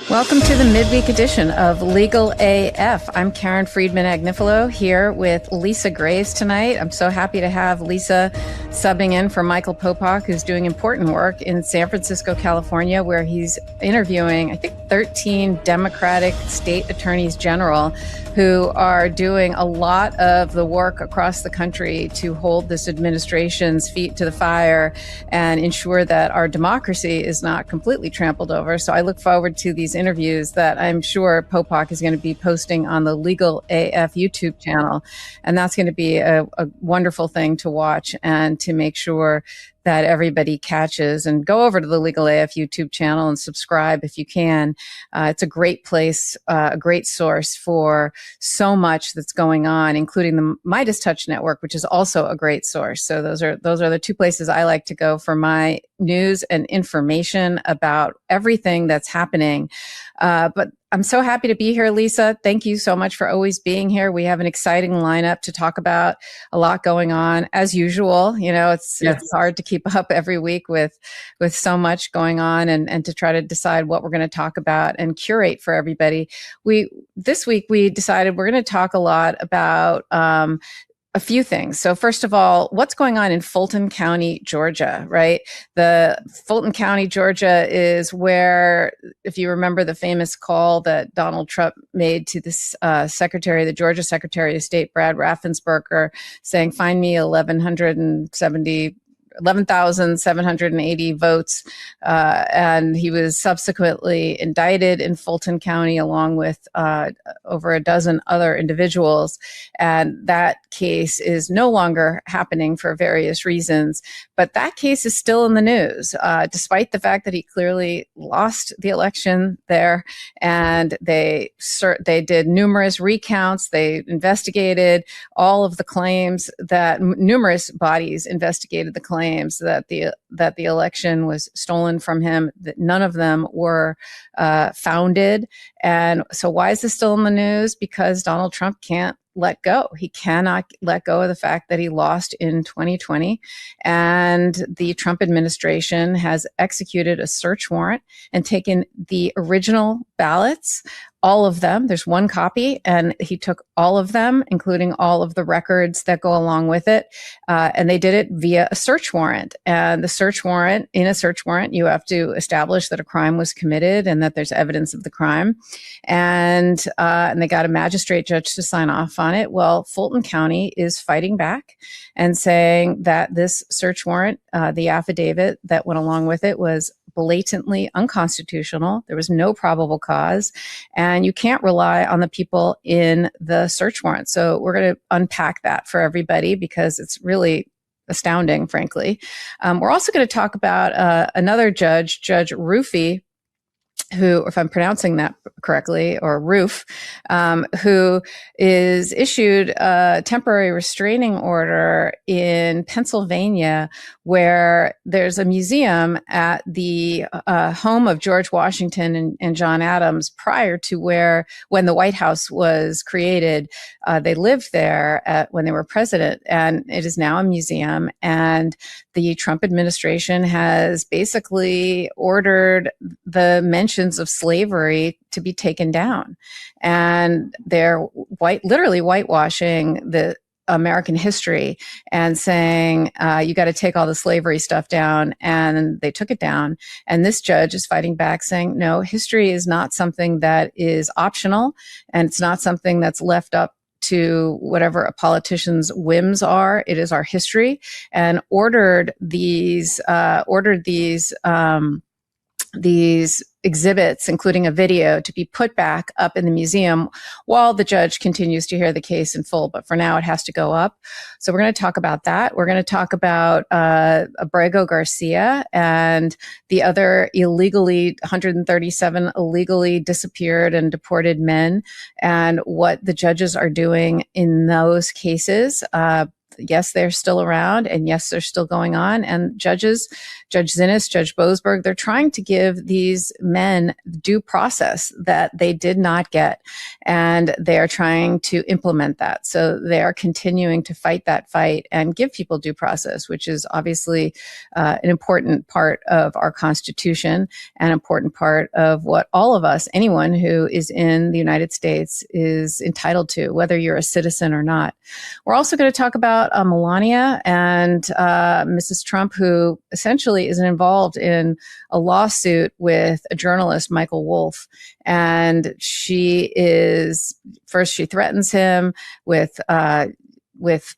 Welcome to the midweek edition of Legal AF. I'm Karen Friedman Agnifilo here with Lisa Graves tonight. I'm so happy to have Lisa subbing in for Michael Popak, who's doing important work in San Francisco, California, where he's interviewing, I think, 13 Democratic state attorneys general who are doing a lot of the work across the country to hold this administration's feet to the fire and ensure that our democracy is not completely trampled over. So I look forward to these interviews that I'm sure Popak is going to be posting on the Legal AF YouTube channel. And that's going to be a wonderful thing to watch and to make sure that everybody catches. And go over to the Legal AF YouTube channel and subscribe if you can. It's a great place, a great source for so much that's going on, including the Midas Touch Network, which is also a great source. So those are the two places I like to go for my news and information about everything that's happening. But I'm so happy to be here, Lisa. Thank you so much for always being here. We have an exciting lineup to talk about, a lot going on as usual. You know, it's hard to keep up every week with so much going on and to try to decide what we're going to talk about and curate for everybody. This week we decided we're going to talk a lot about a few things. So first of all, what's going on in Fulton County, Georgia, right? The Fulton County, Georgia is where, if you remember the famous call that Donald Trump made to this the Georgia Secretary of State, Brad Raffensperger, saying, find me 11,780 votes. And he was subsequently indicted in Fulton County along with over a dozen other individuals. And that case is no longer happening for various reasons. But that case is still in the news, despite the fact that he clearly lost the election there. And they did numerous recounts. They investigated all of the claims that numerous bodies investigated the claims that the election was stolen from him, that none of them were founded. And so why is this still in the news? Because Donald Trump can't let go. He cannot let go of the fact that he lost in 2020. And the Trump administration has executed a search warrant and taken the original ballots, all of them. There's one copy, and he took all of them, including all of the records that go along with it. And they did it via a search warrant. And in a search warrant, you have to establish that a crime was committed and that there's evidence of the crime. And they got a magistrate judge to sign off on it. Well, Fulton County is fighting back and saying that this search warrant, the affidavit that went along with it, was blatantly unconstitutional. There was no probable cause, and you can't rely on the people in the search warrant. So we're going to unpack that for everybody because it's really astounding, frankly. We're also going to talk about another judge, Judge Rufe, who, if I'm pronouncing that correctly, or Rufe, who is issued a temporary restraining order in Pennsylvania, where there's a museum at the home of George Washington and John Adams prior to when the White House was created. They lived there when they were president, and it is now a museum. And the Trump administration has basically ordered the mentions of slavery to be taken down. And they're literally whitewashing the American history and saying, you got to take all the slavery stuff down. And they took it down. And this judge is fighting back, saying, no, history is not something that is optional. And it's not something that's left up to whatever a politician's whims are. It is our history, and ordered these exhibits, including a video, to be put back up in the museum while the judge continues to hear the case in full. But for now, it has to go up. So we're going to talk about that. We're going to talk about Abrego Garcia and the other 137 illegally disappeared and deported men, and what the judges are doing in those cases. yes, they're still around, and yes, they're still going on. And judges, Judge Xinis, Judge Boesberg, they're trying to give these men due process that they did not get. And they are trying to implement that. So they are continuing to fight that fight and give people due process, which is obviously an important part of our Constitution, an important part of what all of us, anyone who is in the United States, is entitled to, whether you're a citizen or not. We're also going to talk about Melania and Mrs. Trump, who essentially is involved in a lawsuit with a journalist, Michael Wolff. And she threatens him with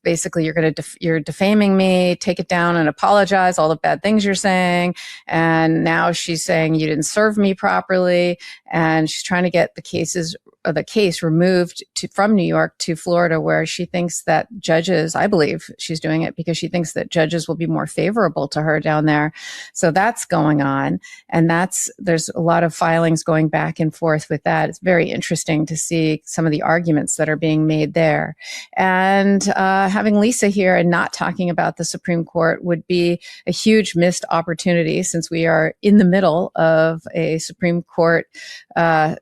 basically, you're defaming me, take it down and apologize, all the bad things you're saying. And now she's saying you didn't serve me properly. And she's trying to get the case removed from New York to Florida, where she thinks that judges, I believe she's doing it because she thinks that judges will be more favorable to her down there. So that's going on. And there's a lot of filings going back and forth with that. It's very interesting to see some of the arguments that are being made there. And having Lisa here and not talking about the Supreme Court would be a huge missed opportunity, since we are in the middle of a Supreme Court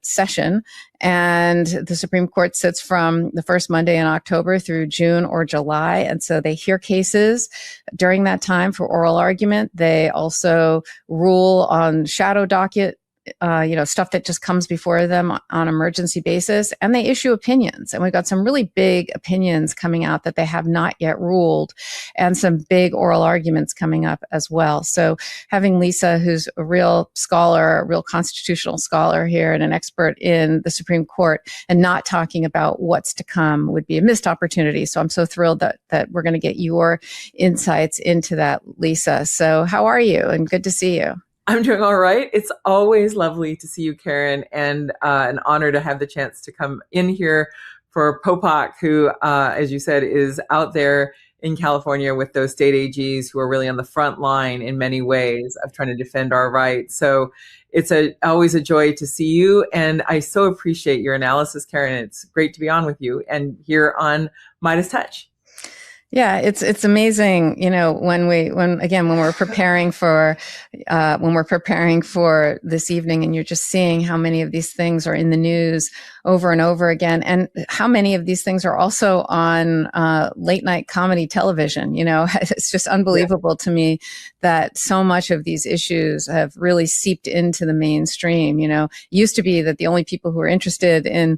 session. And the Supreme Court sits from the first Monday in October through June or July. And so they hear cases during that time for oral argument. They also rule on shadow docket, stuff that just comes before them on emergency basis, and they issue opinions. And we've got some really big opinions coming out that they have not yet ruled, and some big oral arguments coming up as well. So having Lisa, who's a real scholar, a real constitutional scholar here and an expert in the Supreme Court, and not talking about what's to come would be a missed opportunity. So I'm so thrilled that we're going to get your insights into that, Lisa. So how are you? And good to see you. I'm doing all right. It's always lovely to see you, Karen, and an honor to have the chance to come in here for Popak, who, as you said, is out there in California with those state AGs who are really on the front line in many ways of trying to defend our rights. So it's always a joy to see you. And I so appreciate your analysis, Karen. It's great to be on with you and here on Midas Touch. Yeah, it's amazing, when we're preparing for this evening, and you're just seeing how many of these things are in the news over and over again, and how many of these things are also on late night comedy television. It's just unbelievable to me that so much of these issues have really seeped into the mainstream. It used to be that the only people who were interested in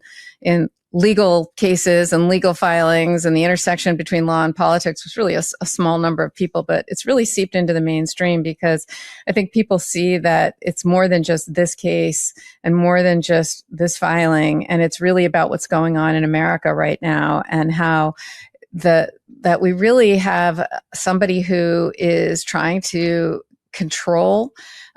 legal cases and legal filings and the intersection between law and politics was really a small number of people, but it's really seeped into the mainstream because I think people see that it's more than just this case and more than just this filing. And it's really about what's going on in America right now, and how that we really have somebody who is trying to control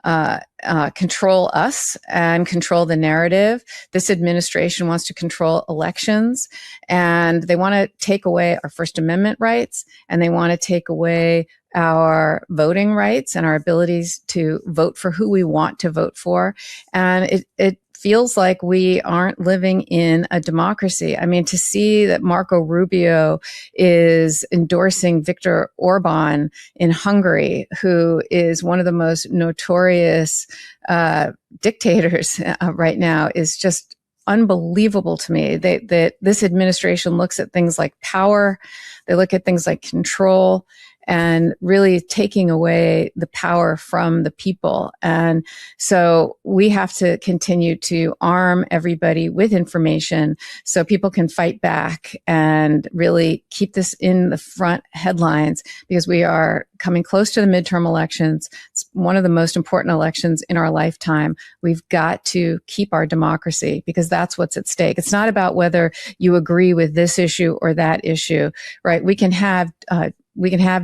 us and control the narrative. This administration wants to control elections, and they want to take away our First Amendment rights, and they want to take away our voting rights and our abilities to vote for who we want to vote for. And it feels like we aren't living in a democracy. I mean, to see that Marco Rubio is endorsing Viktor Orban in Hungary, who is one of the most notorious dictators right now, is just unbelievable to me. That this administration looks at things like power, they look at things like control, and really taking away the power from the people. And so we have to continue to arm everybody with information so people can fight back and really keep this in the front headlines, because we are coming close to the midterm elections. It's one of the most important elections in our lifetime. We've got to keep our democracy, because that's what's at stake. It's not about whether you agree with this issue or that issue, right? We can have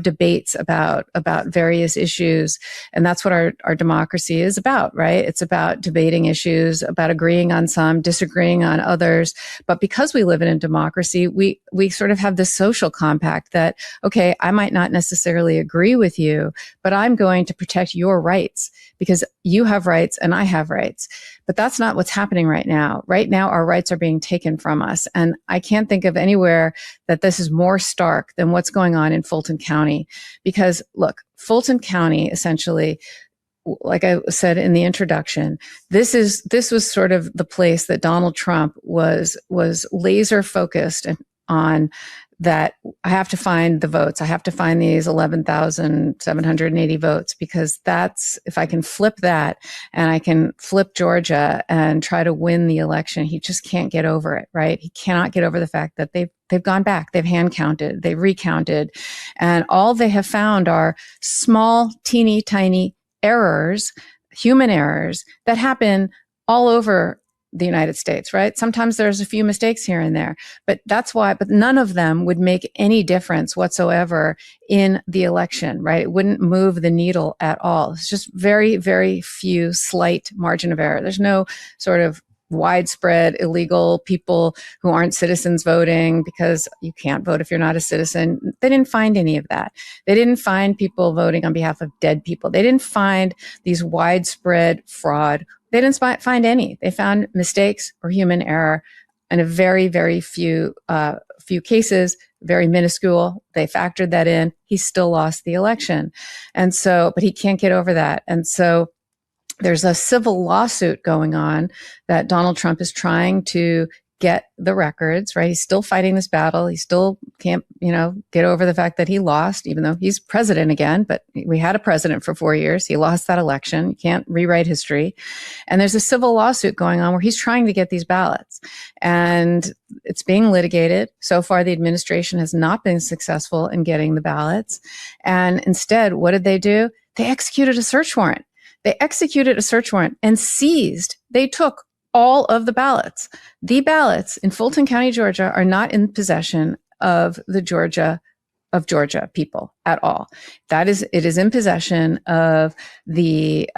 debates about various issues, and that's what our democracy is about, right? It's about debating issues, about agreeing on some, disagreeing on others. But because we live in a democracy, we sort of have this social compact that, okay, I might not necessarily agree with you, but I'm going to protect your rights because you have rights and I have rights. But that's not what's happening right now. Right now, our rights are being taken from us. And I can't think of anywhere that this is more stark than what's going on in Fulton County. Because look, Fulton County essentially, like I said in the introduction, this was sort of the place that Donald Trump was laser focused on, that I have to find the votes. I have to find these 11,780 votes, because that's, if I can flip that and I can flip Georgia and try to win the election, he just can't get over it, right? He cannot get over the fact that they've gone back, they've hand counted, they've recounted, and all they have found are small, teeny tiny errors, human errors that happen all over the United States, right? Sometimes there's a few mistakes here and there, but none of them would make any difference whatsoever in the election, right? It wouldn't move the needle at all. It's just very, very few slight margin of error. There's no sort of widespread illegal people who aren't citizens voting, because you can't vote if you're not a citizen. They didn't find any of that. They didn't find people voting on behalf of dead people. They didn't find these widespread fraud. They didn't find any. They found mistakes or human error in a very, very few cases, very minuscule. They factored that in. He still lost the election. And so, but he can't get over that. And so there's a civil lawsuit going on that Donald Trump is trying to get the records, right? He's still fighting this battle. He still can't, get over the fact that he lost, even though he's president again. But we had a president for 4 years. He lost that election. You can't rewrite history. And there's a civil lawsuit going on where he's trying to get these ballots. And it's being litigated. So far, the administration has not been successful in getting the ballots. And instead, what did they do? They executed a search warrant. They executed a search warrant and seized. They took all of the ballots. The ballots in Fulton County, Georgia, are not in possession of the Georgia people at all. It is in possession of the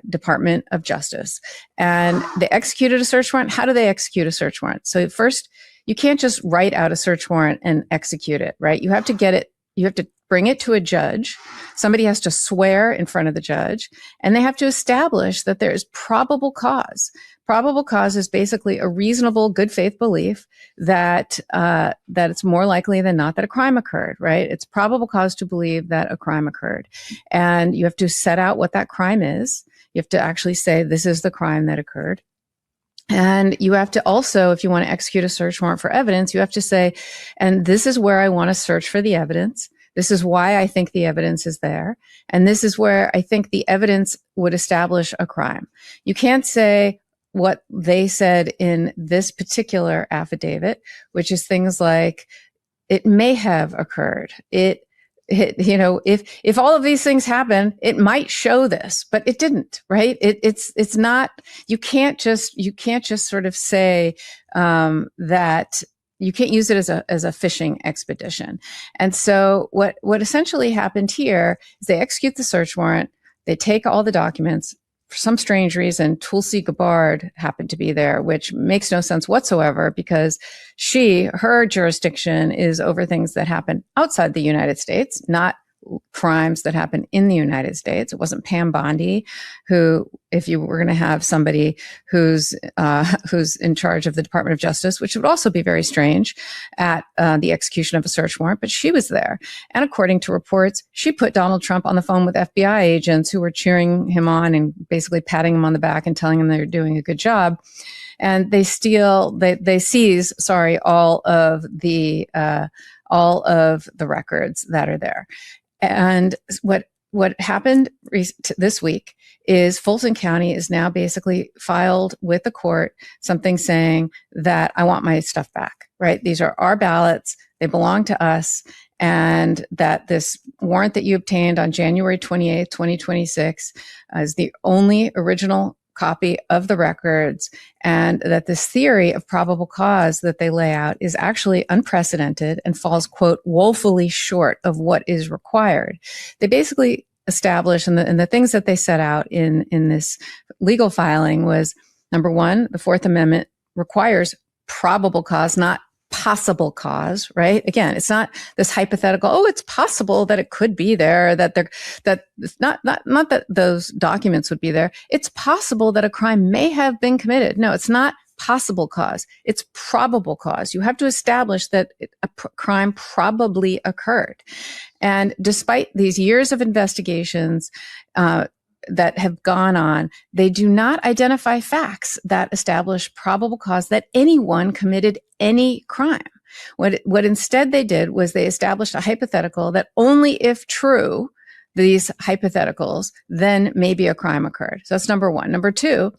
Department of Justice. And they executed a search warrant. How do they execute a search warrant? So first, you can't just write out a search warrant and execute it, right? You have to get it. You have to bring it to a judge. Somebody has to swear in front of the judge, and they have to establish that there is probable cause. Probable cause is basically a reasonable good faith belief that it's more likely than not that a crime occurred, right? It's probable cause to believe that a crime occurred. And you have to set out what that crime is. You have to actually say, this is the crime that occurred. And you have to also, if you want to execute a search warrant for evidence, you have to say, and this is where I want to search for the evidence. This is why I think the evidence is there. And this is where I think the evidence would establish a crime. You can't say what they said in this particular affidavit, which is things like, it may have occurred. If all of these things happen, it might show this, but it didn't, right? It's not, you can't just sort of say, that you can't use it as a fishing expedition. And so what essentially happened here is they execute the search warrant. They take all the documents. For some strange reason, Tulsi Gabbard happened to be there, which makes no sense whatsoever, because her jurisdiction is over things that happen outside the United States, not crimes that happen in the United States. It wasn't Pam Bondi, who, if you were going to have somebody who's in charge of the Department of Justice, which would also be very strange at the execution of a search warrant, but she was there. And according to reports, she put Donald Trump on the phone with FBI agents who were cheering him on and basically patting him on the back and telling him they're doing a good job. And they seize all of the records that are there. And what happened this week is Fulton County is now basically filed with the court something saying that I want my stuff back, right? These are our ballots. They belong to us. And that this warrant that you obtained on January 28th, 2026 is the only original copy of the records, and that this theory of probable cause that they lay out is actually unprecedented and falls, quote, woefully short of what is required. They basically established, and the things that they set out in this legal filing was, number one, the Fourth Amendment requires probable cause, not possible cause, right? Again, it's not this hypothetical, oh, it's possible that it could be there, that it's not that those documents would be there. It's possible that a crime may have been committed. No, it's not possible cause. It's probable cause. You have to establish that a crime probably occurred. And despite these years of investigations, that have gone on, they do not identify facts that establish probable cause that anyone committed any crime. What instead they did was they established a hypothetical that only if true, these hypotheticals, then maybe a crime occurred. So that's number one. Number two,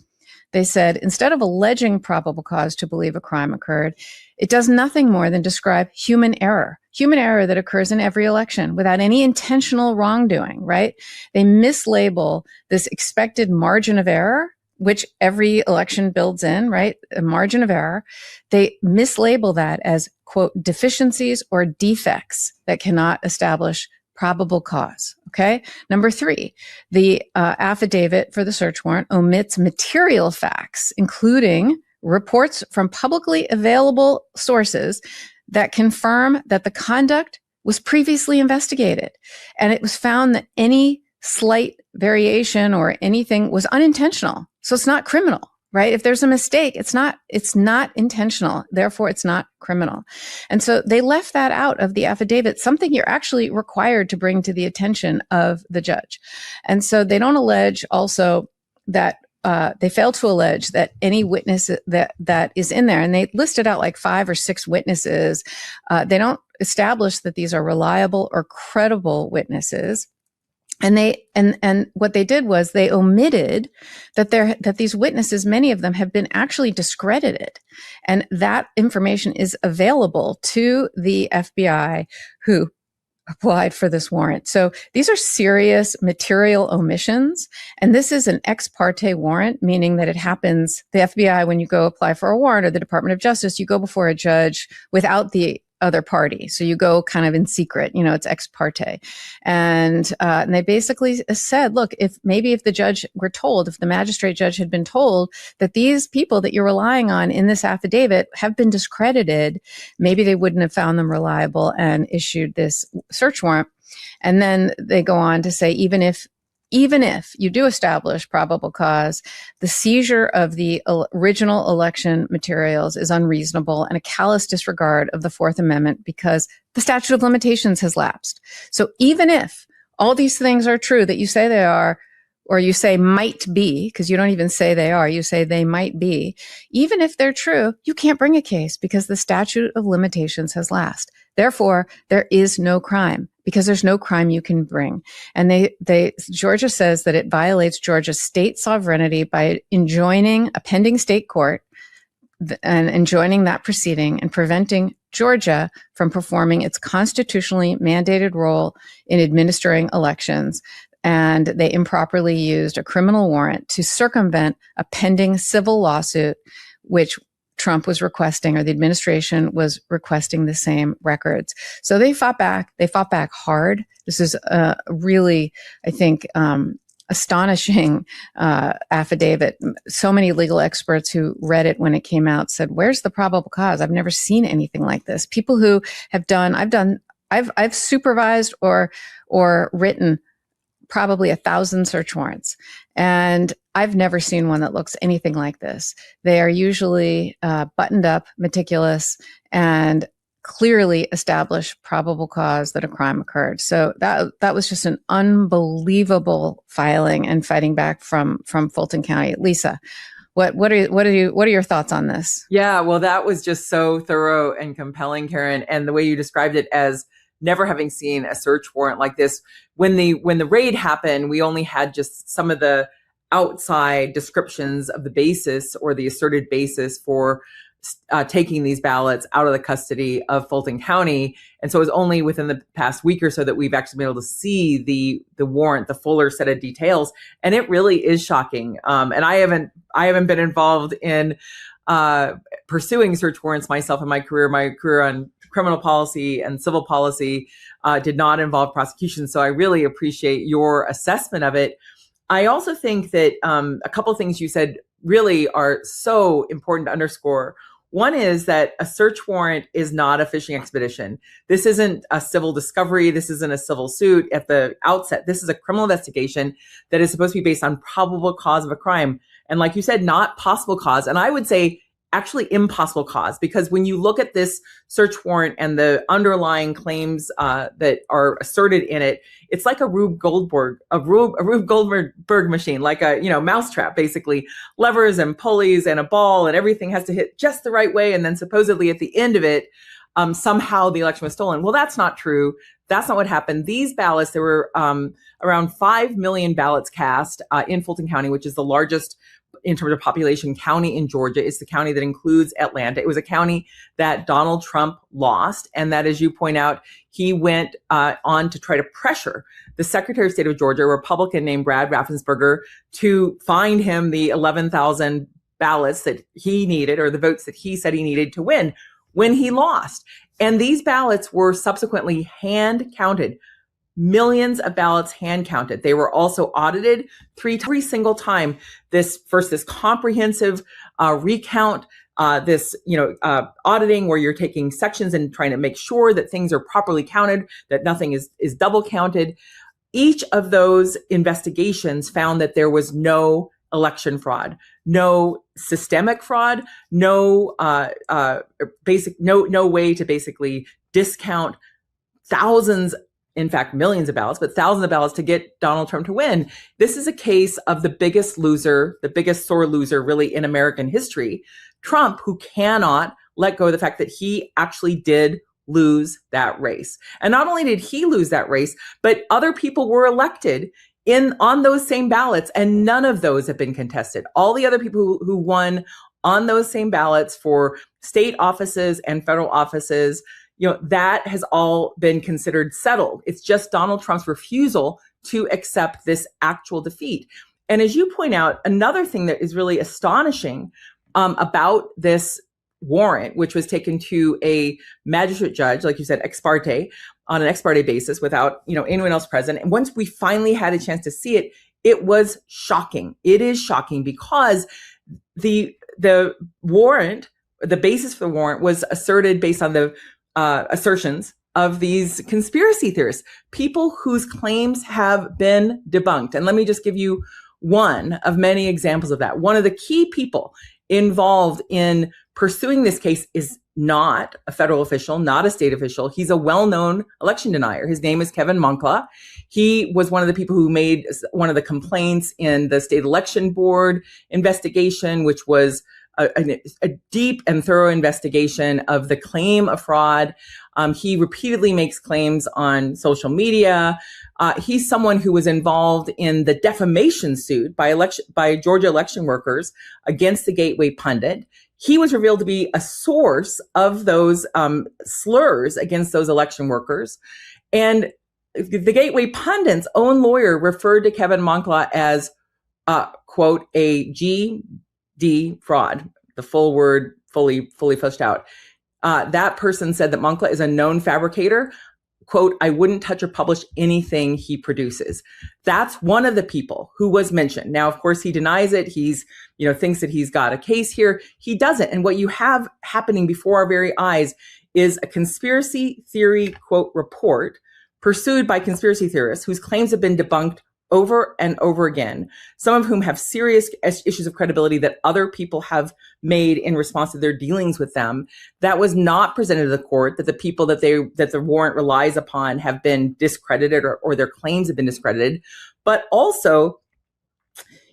they said, instead of alleging probable cause to believe a crime occurred, it does nothing more than describe human error that occurs in every election without any intentional wrongdoing, right? They mislabel this expected margin of error, which every election builds in, right? A margin of error. They mislabel that as, quote, deficiencies or defects that cannot establish probable cause. Okay. Number three, the affidavit for the search warrant omits material facts, including reports from publicly available sources that confirm that the conduct was previously investigated. And it was found that any slight variation or anything was unintentional. So it's not criminal, right? If there's a mistake, it's not intentional. Therefore, it's not criminal. And so they left that out of the affidavit, something you're actually required to bring to the attention of the judge. And so they don't allege also that they fail to allege that any witness that is in there, and they listed out like 5 or 6 witnesses. They don't establish that these are reliable or credible witnesses. And and what they did was they omitted that these witnesses, many of them have been actually discredited. And that information is available to the FBI who applied for this warrant. So these are serious material omissions. And this is an ex parte warrant, meaning that it happens, the FBI, when you go apply for a warrant, or the Department of Justice, you go before a judge without the other party. So you go kind of in secret, it's ex parte. And they basically said, look, if the judge were told, if the magistrate judge had been told that these people that you're relying on in this affidavit have been discredited, maybe they wouldn't have found them reliable and issued this search warrant. And then they go on to say, even if you do establish probable cause, the seizure of the original election materials is unreasonable and a callous disregard of the Fourth Amendment because the statute of limitations has lapsed. So even if all these things are true that you say they are, or you say might be, because you don't even say they are, you say they might be, even if they're true, you can't bring a case because the statute of limitations has lapsed. Therefore, there is no crime because there's no crime you can bring. And Georgia says that it violates Georgia's state sovereignty by enjoining a pending state court and enjoining that proceeding and preventing Georgia from performing its constitutionally mandated role in administering elections. And they improperly used a criminal warrant to circumvent a pending civil lawsuit, which Trump was requesting, or the administration was requesting the same records. So they fought back. They fought back hard. This is a really, I think, astonishing affidavit. So many legal experts who read it when it came out said, "Where's the probable cause? I've never seen anything like this." People who have I've supervised or written probably 1,000 search warrants. And I've never seen one that looks anything like this. They are usually buttoned up, meticulous, and clearly establish probable cause that a crime occurred. So that was just an unbelievable filing and fighting back from Fulton County. Lisa, what are your thoughts on this? Yeah, well, that was just so thorough and compelling, Karen, and the way you described it as never having seen a search warrant like this. When the raid happened, we only had just some of the outside descriptions of the basis or the asserted basis for taking these ballots out of the custody of Fulton County. And so it was only within the past week or so that we've actually been able to see the warrant, the fuller set of details. And it really is shocking. And I haven't been involved in pursuing search warrants myself in my career. My career on criminal policy and civil policy did not involve prosecution. So I really appreciate your assessment of it. I also think that a couple of things you said really are so important to underscore. One is that a search warrant is not a fishing expedition. This isn't a civil discovery. This isn't a civil suit at the outset. This is a criminal investigation that is supposed to be based on probable cause of a crime. And like you said, not possible cause. And I would say actually impossible cause, because when you look at this search warrant and the underlying claims that are asserted in it, it's like a Rube Goldberg machine, like a mousetrap, basically levers and pulleys and a ball, and everything has to hit just the right way. And then supposedly at the end of it, somehow the election was stolen. Well, that's not true. That's not what happened. These ballots, there were around 5 million ballots cast in Fulton County, which is the largest in terms of population county in Georgia. It's the county that includes Atlanta. It was a county that Donald Trump lost, and that, as you point out, he went on to try to pressure the Secretary of State of Georgia, a Republican named Brad Raffensperger, to find him the 11,000 ballots that he needed, or the votes that he said he needed to win when he lost. And these ballots were subsequently hand counted. Millions of ballots hand counted. They were also audited every single time. This comprehensive recount, auditing where you're taking sections and trying to make sure that things are properly counted, that nothing is double counted. Each of those investigations found that there was no election fraud, no systemic fraud, no way to basically discount thousands, in fact, millions of ballots, but thousands of ballots to get Donald Trump to win. This is a case of the biggest loser, the biggest sore loser really in American history, Trump, who cannot let go of the fact that he actually did lose that race. And not only did he lose that race, but other people were elected on those same ballots, and none of those have been contested. All the other people who won on those same ballots for state offices and federal offices, that has all been considered settled. It's just Donald Trump's refusal to accept this actual defeat. And as you point out, another thing that is really astonishing about this warrant, which was taken to a magistrate judge, like you said, on an ex parte basis without, anyone else present. And once we finally had a chance to see it, it was shocking. It is shocking because the warrant, the basis for the warrant was asserted based on the assertions of these conspiracy theorists, people whose claims have been debunked. And let me just give you one of many examples of that. One of the key people involved in pursuing this case is not a federal official, not a state official. He's a well-known election denier. His name is Kevin Moncla. He was one of the people who made one of the complaints in the state election board investigation, which was a deep and thorough investigation of the claim of fraud. He repeatedly makes claims on social media. He's someone who was involved in the defamation suit by Georgia election workers against the Gateway pundit. He was revealed to be a source of those slurs against those election workers. And the Gateway pundit's own lawyer referred to Kevin Moncla as, quote, a GD fraud, the full word fully fleshed out. That person said that Moncla is a known fabricator. Quote, I wouldn't touch or publish anything he produces. That's one of the people who was mentioned. Now, of course, he denies it. He's, thinks that he's got a case here. He doesn't. And what you have happening before our very eyes is a conspiracy theory, quote, report pursued by conspiracy theorists whose claims have been debunked over and over again, some of whom have serious issues of credibility that other people have made in response to their dealings with them. That was not presented to the court, that the people that the warrant relies upon have been discredited or their claims have been discredited. But also,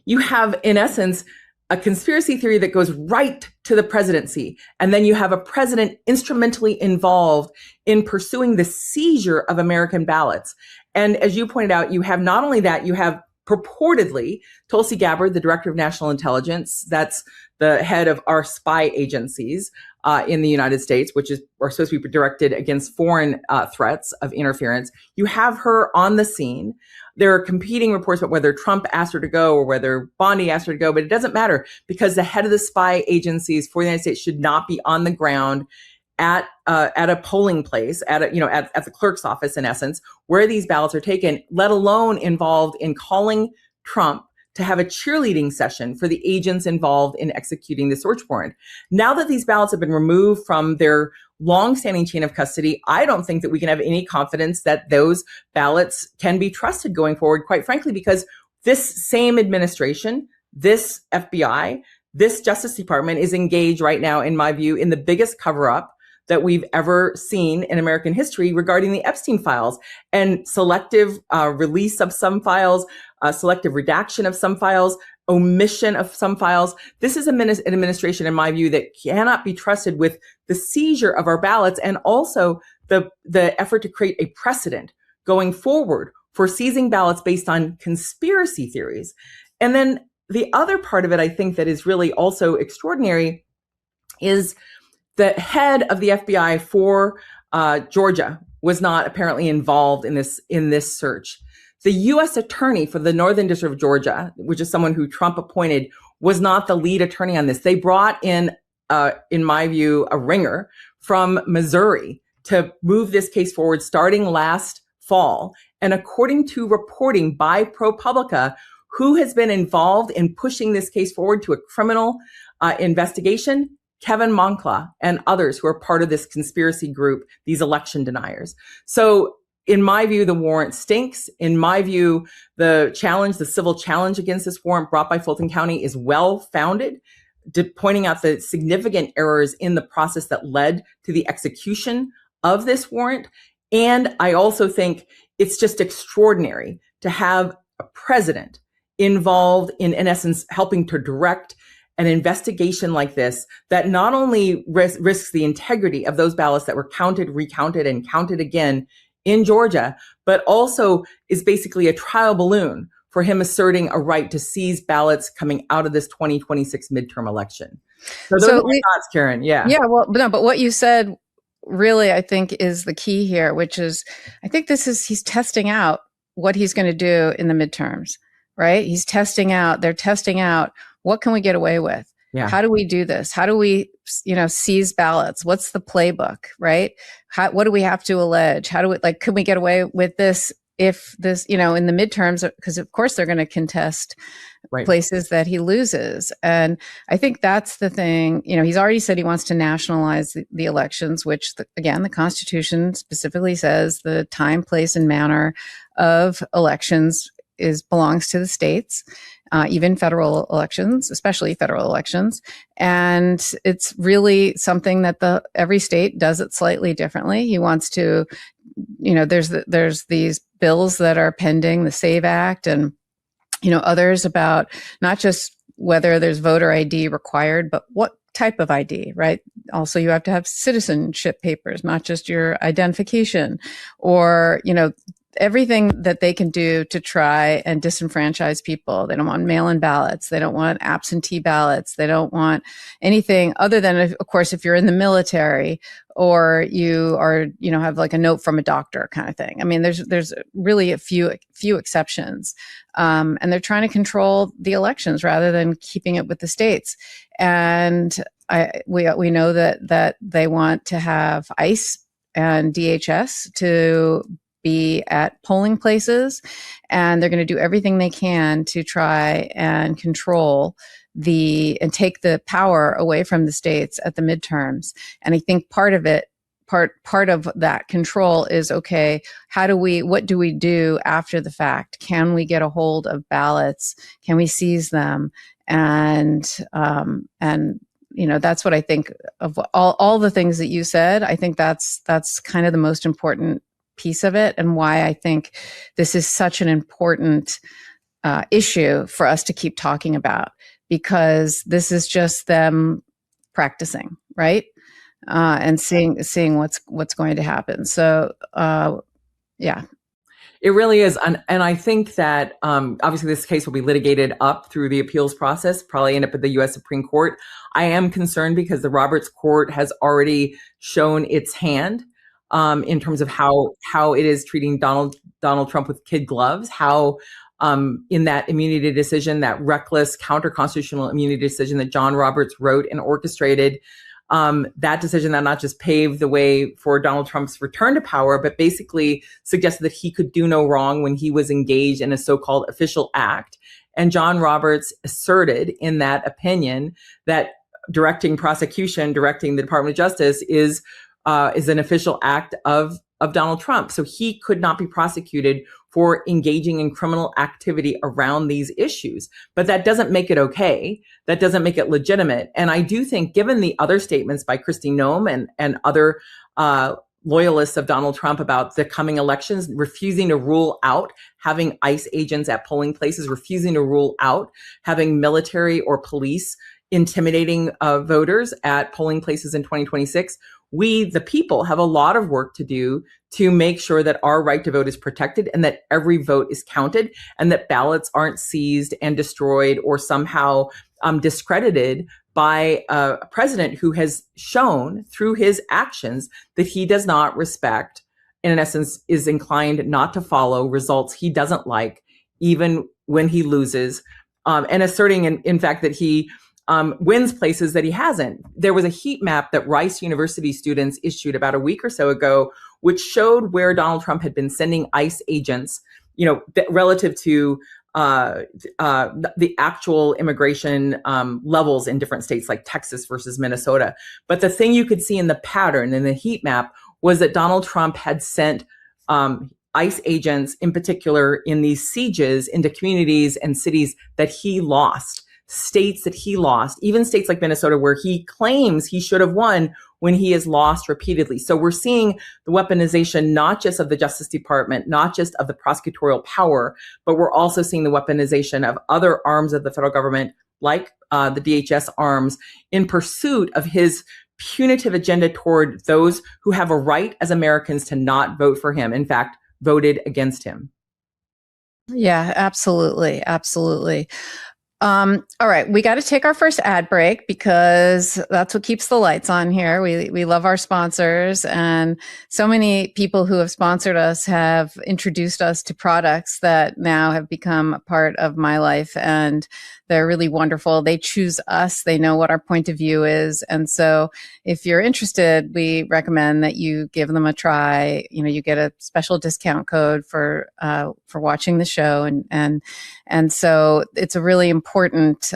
you have, in essence, a conspiracy theory that goes right to the presidency. And then you have a president instrumentally involved in pursuing the seizure of American ballots. And as you pointed out, you have not only that, you have purportedly Tulsi Gabbard, the director of national intelligence, that's the head of our spy agencies in the United States, which are supposed to be directed against foreign threats of interference. You have her on the scene. There are competing reports about whether Trump asked her to go or whether Bondi asked her to go, but it doesn't matter because the head of the spy agencies for the United States should not be on the ground at a polling place, at the clerk's office, in essence, where these ballots are taken, let alone involved in calling Trump to have a cheerleading session for the agents involved in executing the search warrant. Now that these ballots have been removed from their long-standing chain of custody, I don't think that we can have any confidence that those ballots can be trusted going forward, quite frankly, because this same administration, this FBI, this Justice Department is engaged right now, in my view, in the biggest cover-up that we've ever seen in American history regarding the Epstein files and selective release of some files, selective redaction of some files, omission of some files. This is an administration, in my view, that cannot be trusted with the seizure of our ballots and also the effort to create a precedent going forward for seizing ballots based on conspiracy theories. And then the other part of it, I think, that is really also extraordinary is the head of the FBI for Georgia was not apparently involved in this search. The U.S. attorney for the Northern District of Georgia, which is someone who Trump appointed, was not the lead attorney on this. They brought in my view, a ringer from Missouri to move this case forward starting last fall. And according to reporting by ProPublica, who has been involved in pushing this case forward to a criminal investigation? Kevin Moncla and others who are part of this conspiracy group, these election deniers. So in my view, the warrant stinks. In my view, the civil challenge against this warrant brought by Fulton County is well-founded, pointing out the significant errors in the process that led to the execution of this warrant. And I also think it's just extraordinary to have a president involved in essence, helping to direct an investigation like this that not only risks the integrity of those ballots that were counted, recounted, and counted again in Georgia, but also is basically a trial balloon for him asserting a right to seize ballots coming out of this 2026 midterm election. So those are my thoughts, Karen. Yeah. Yeah. Well, no, but what you said really, I think, is the key here, which is, I think he's testing out what he's going to do in the midterms, right? They're testing out, what can we get away with? Yeah. How do we do this? How do we, seize ballots? What's the playbook, right? What do we have to allege? Could we get away with this if this, in the midterms, because of course they're going to contest places that he loses. And I think that's the thing, he's already said he wants to nationalize the elections, which again, the Constitution specifically says the time, place, and manner of elections belongs to the states. Even federal elections, especially federal elections. And it's really something that every state does it slightly differently. He wants to, there's these bills that are pending, the SAVE Act and, others about not just whether there's voter ID required, but what type of ID, right? Also, you have to have citizenship papers, not just your identification or, everything that they can do to try and disenfranchise people. They don't want mail-in ballots. They don't want absentee ballots. They don't want anything other than, of course, if you're in the military or you are, have like a note from a doctor kind of thing. I mean, there's really a few exceptions. And they're trying to control the elections rather than keeping it with the states. And we know that they want to have ICE and DHS to be at polling places, and they're going to do everything they can to try and control and take the power away from the states at the midterms. And I think part of that control is, okay, what do we do after the fact? Can we get a hold of ballots? Can we seize them? And that's what I think of all the things that you said. I think that's kind of the most important piece of it, and why I think this is such an important issue for us to keep talking about, because this is just them practicing, right? And seeing what's going to happen. So, yeah. It really is. And I think that obviously this case will be litigated up through the appeals process, probably end up at the U.S. Supreme Court. I am concerned because the Roberts Court has already shown its hand in terms of how it is treating Donald Trump with kid gloves, how in that immunity decision, that reckless counter-constitutional immunity decision that John Roberts wrote and orchestrated, that decision that not just paved the way for Donald Trump's return to power, but basically suggested that he could do no wrong when he was engaged in a so-called official act. And John Roberts asserted in that opinion that directing prosecution, directing the Department of Justice is an official act of Donald Trump. So he could not be prosecuted for engaging in criminal activity around these issues. But that doesn't make it okay. That doesn't make it legitimate. And I do think, given the other statements by Kristi Noem and other loyalists of Donald Trump about the coming elections, refusing to rule out having ICE agents at polling places, refusing to rule out having military or police intimidating voters at polling places in 2026, we, the people, have a lot of work to do to make sure that our right to vote is protected and that every vote is counted and that ballots aren't seized and destroyed or somehow discredited by a president who has shown through his actions that he does not respect, and in essence is inclined not to follow results he doesn't like, even when he loses, and asserting in fact that he wins places that he hasn't. There was a heat map that Rice University students issued about a week or so ago, which showed where Donald Trump had been sending ICE agents, relative to the actual immigration levels in different states like Texas versus Minnesota. But the thing you could see in the pattern in the heat map was that Donald Trump had sent ICE agents, in particular in these sieges, into communities and cities that he lost. States that he lost, even states like Minnesota, where he claims he should have won when he has lost repeatedly. So we're seeing the weaponization, not just of the Justice Department, not just of the prosecutorial power, but we're also seeing the weaponization of other arms of the federal government, like the DHS arms, in pursuit of his punitive agenda toward those who have a right as Americans to not vote for him. In fact, voted against him. Yeah, absolutely. Absolutely. All right, we got to take our first ad break because that's what keeps the lights on here. We love our sponsors, and so many people who have sponsored us have introduced us to products that now have become a part of my life, and they're really wonderful. They choose us. They know what our point of view is. And so if you're interested, we recommend that you give them a try. You get a special discount code for watching the show. And so it's a really important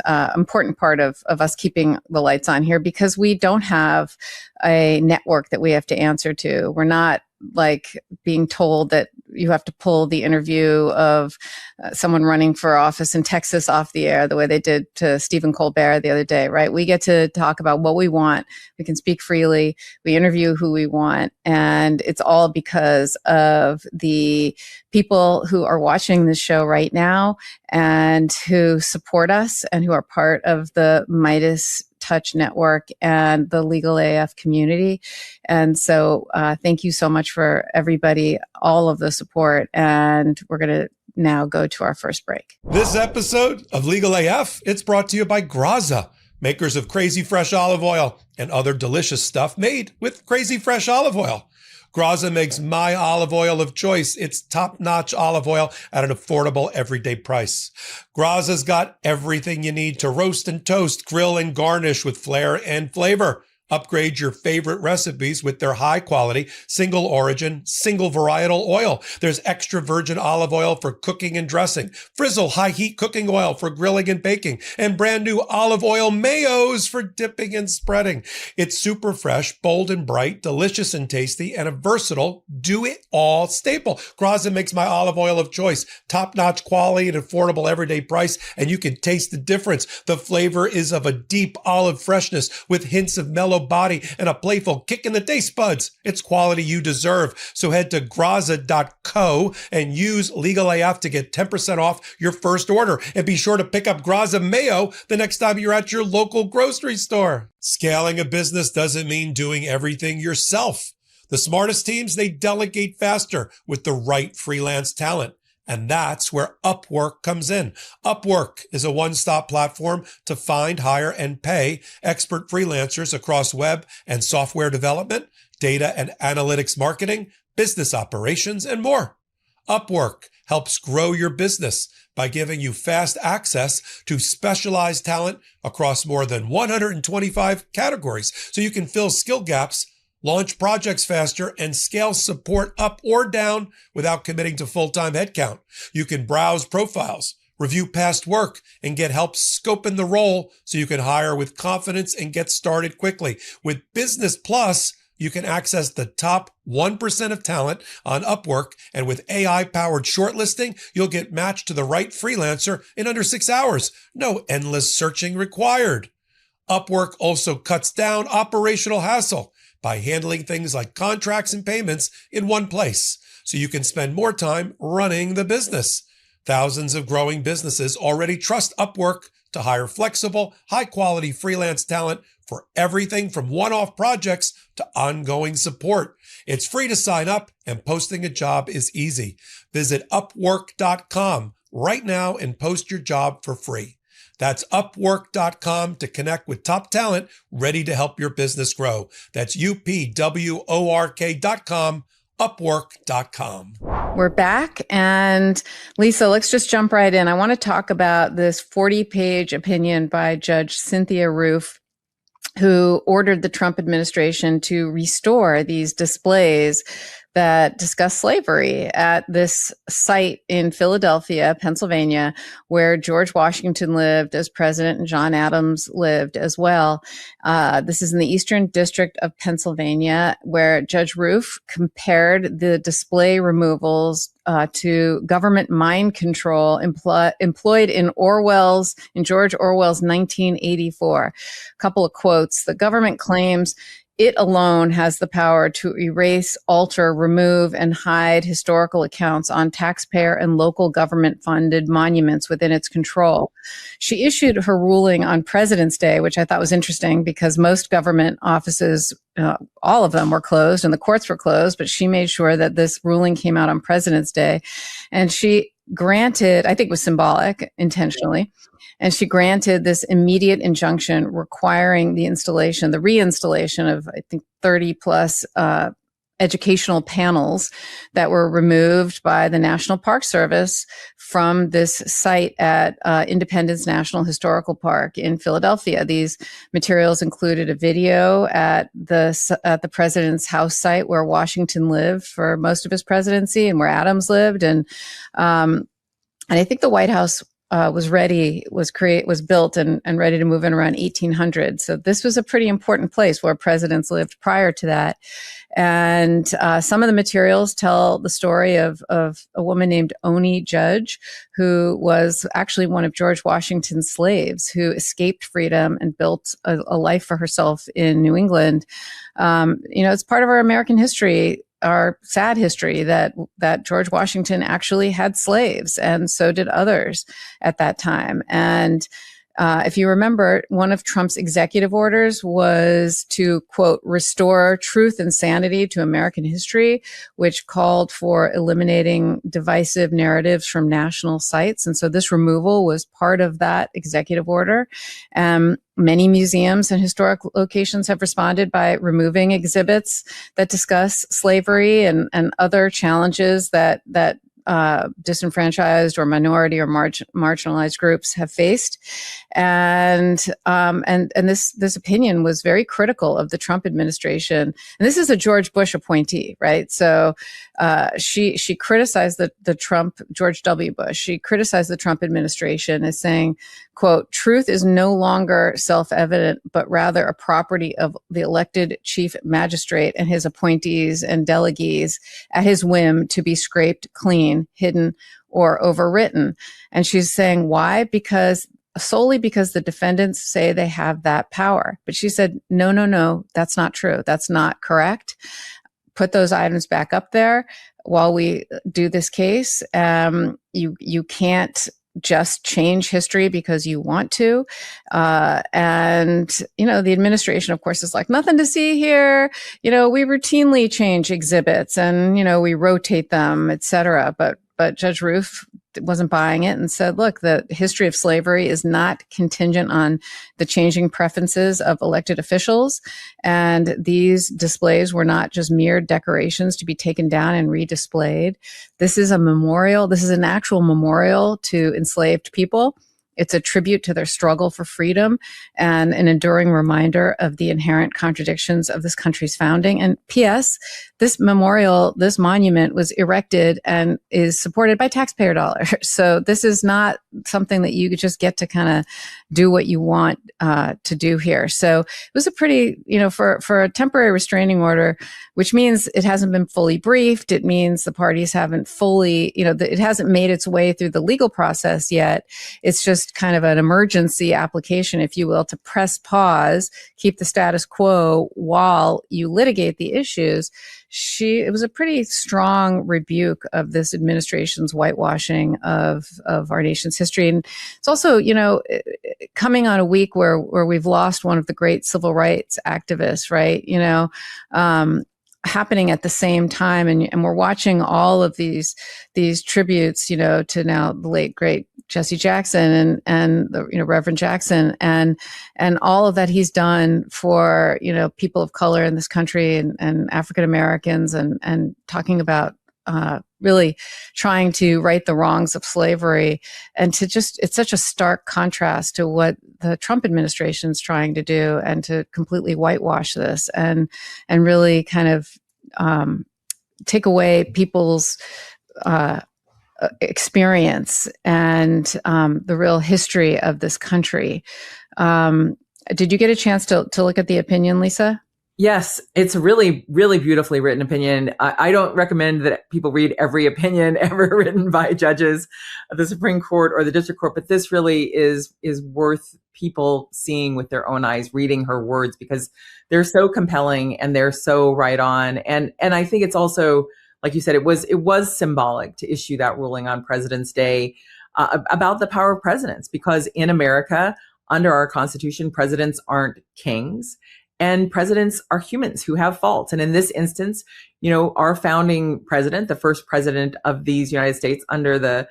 part of us keeping the lights on here, because we don't have a network that we have to answer to. We're not like being told that you have to pull the interview of someone running for office in Texas off the air the way they did to Stephen Colbert the other day, right? We get to talk about what we want. We can speak freely. We interview who we want. And it's all because of the people who are watching this show right now and who support us and who are part of the Midas Touch Network and the Legal AF community. And so thank you so much for everybody, all of the support. And we're going to now go to our first break. This episode of Legal AF, it's brought to you by Graza, makers of Crazy Fresh Olive Oil and other delicious stuff made with Crazy Fresh Olive Oil. Graza makes my olive oil of choice. It's top-notch olive oil at an affordable everyday price. Graza's got everything you need to roast and toast, grill and garnish with flair and flavor. Upgrade your favorite recipes with their high-quality, single-origin, single-varietal oil. There's extra virgin olive oil for cooking and dressing, Frizzle high-heat cooking oil for grilling and baking, and brand new olive oil mayos for dipping and spreading. It's super fresh, bold and bright, delicious and tasty, and a versatile do-it-all staple. Graza makes my olive oil of choice. Top-notch quality at affordable everyday price, and you can taste the difference. The flavor is of a deep olive freshness with hints of mellow body and a playful kick in the taste buds. It's quality you deserve. So head to graza.co and use Legal AF to get 10% off your first order. And be sure to pick up Graza Mayo the next time you're at your local grocery store. Scaling a business doesn't mean doing everything yourself. The smartest teams, they delegate faster with the right freelance talent. And that's where Upwork comes in. Upwork is a one-stop platform to find, hire, and pay expert freelancers across web and software development, data and analytics marketing, business operations, and more. Upwork helps grow your business by giving you fast access to specialized talent across more than 125 categories, so you can fill skill gaps, launch projects faster, and scale support up or down without committing to full-time headcount. You can browse profiles, Review past work and get help scoping the role so you can hire with confidence and get started quickly. With Business Plus, you can access the top 1% of talent on Upwork, and with AI-powered shortlisting, you'll get matched to the right freelancer in under 6 hours. No endless searching required. Upwork also cuts down operational hassle by handling things like contracts and payments in one place, so you can spend more time running the business. Thousands of growing businesses already trust Upwork to hire flexible, high-quality freelance talent for everything from one-off projects to ongoing support. It's free to sign up, and posting a job is easy. Visit Upwork.com right now and post your job for free. That's Upwork.com to connect with top talent ready to help your business grow. That's UPWORK.com, Upwork.com. We're back. And Lisa, let's just jump right in. I want to talk about this 40-page opinion by Judge Cynthia Rufe, who ordered the Trump administration to restore these displays that discuss slavery at this site in Philadelphia, Pennsylvania, where George Washington lived as president and John Adams lived as well. This is in the Eastern District of Pennsylvania, where Judge Rufe compared the display removals to government mind control employed in George Orwell's 1984. A couple of quotes. The government claims it alone has the power to erase, alter, remove, and hide historical accounts on taxpayer and local government-funded monuments within its control. She issued her ruling on President's Day, which I thought was interesting because most government offices, all of them were closed and the courts were closed, but she made sure that this ruling came out on President's Day. And she granted, I think it was symbolic, intentionally, and she granted this immediate injunction requiring the reinstallation of, I think, 30 plus educational panels that were removed by the National Park Service from this site at Independence National Historical Park in Philadelphia. These materials included a video at the president's house site where Washington lived for most of his presidency and where Adams lived. And I think the White House was built and ready to move in around 1800. So this was a pretty important place where presidents lived prior to that. And some of the materials tell the story of a woman named Oni Judge, who was actually one of George Washington's slaves who escaped freedom and built a life for herself in New England. It's part of our American history, our sad history, that George Washington actually had slaves, and so did others at that time. And if you remember, one of Trump's executive orders was to, quote, restore truth and sanity to American history, which called for eliminating divisive narratives from national sites. And so this removal was part of that executive order. Many museums and historic locations have responded by removing exhibits that discuss slavery and other challenges that disenfranchised or minority or marginalized groups have faced. And this opinion was very critical of the Trump administration. And this is a George Bush appointee, right? So she criticized George W. Bush. She criticized the Trump administration as saying, quote, truth is no longer self-evident, but rather a property of the elected chief magistrate and his appointees and delegates at his whim to be scraped clean, hidden, or overwritten. And she's saying, why? Solely because the defendants say they have that power. But she said, no, that's not true. That's not correct. Put those items back up there while we do this case. You can't just change history because you want to. And the administration, of course, is like, nothing to see here. We routinely change exhibits and, we rotate them, et cetera. But Judge Rufe wasn't buying it and said, look, the history of slavery is not contingent on the changing preferences of elected officials. And these displays were not just mere decorations to be taken down and redisplayed. This is a memorial. This is an actual memorial to enslaved people. It's a tribute to their struggle for freedom and an enduring reminder of the inherent contradictions of this country's founding. And P.S., this memorial, this monument was erected and is supported by taxpayer dollars. So this is not something that you just get to kind of do what you want to do here. So it was a pretty, for a temporary restraining order, which means it hasn't been fully briefed. It means the parties haven't fully, it hasn't made its way through the legal process yet. It's just kind of an emergency application, if you will, to press pause, keep the status quo while you litigate the issues. It was a pretty strong rebuke of this administration's whitewashing of our nation's history. And it's also, coming on a week where we've lost one of the great civil rights activists, right? Happening at the same time. And we're watching all of these tributes, to now the late, great Jesse Jackson and the, Reverend Jackson and all of that he's done for, people of color in this country and African Americans and talking about really trying to right the wrongs of slavery, and it's such a stark contrast to what the Trump administration is trying to do, and to completely whitewash this and really kind of take away people's experience and the real history of this country. Did you get a chance to look at the opinion, Lisa? Yes, it's a really, really beautifully written opinion. I don't recommend that people read every opinion ever written by judges of the Supreme Court or the District Court, but this really is worth people seeing with their own eyes, reading her words, because they're so compelling and they're so right on. And I think it's also, like you said, it was symbolic to issue that ruling on President's Day about the power of presidents, because in America, under our Constitution, presidents aren't kings. And presidents are humans who have faults. And in this instance, our founding president, the first president of these United States under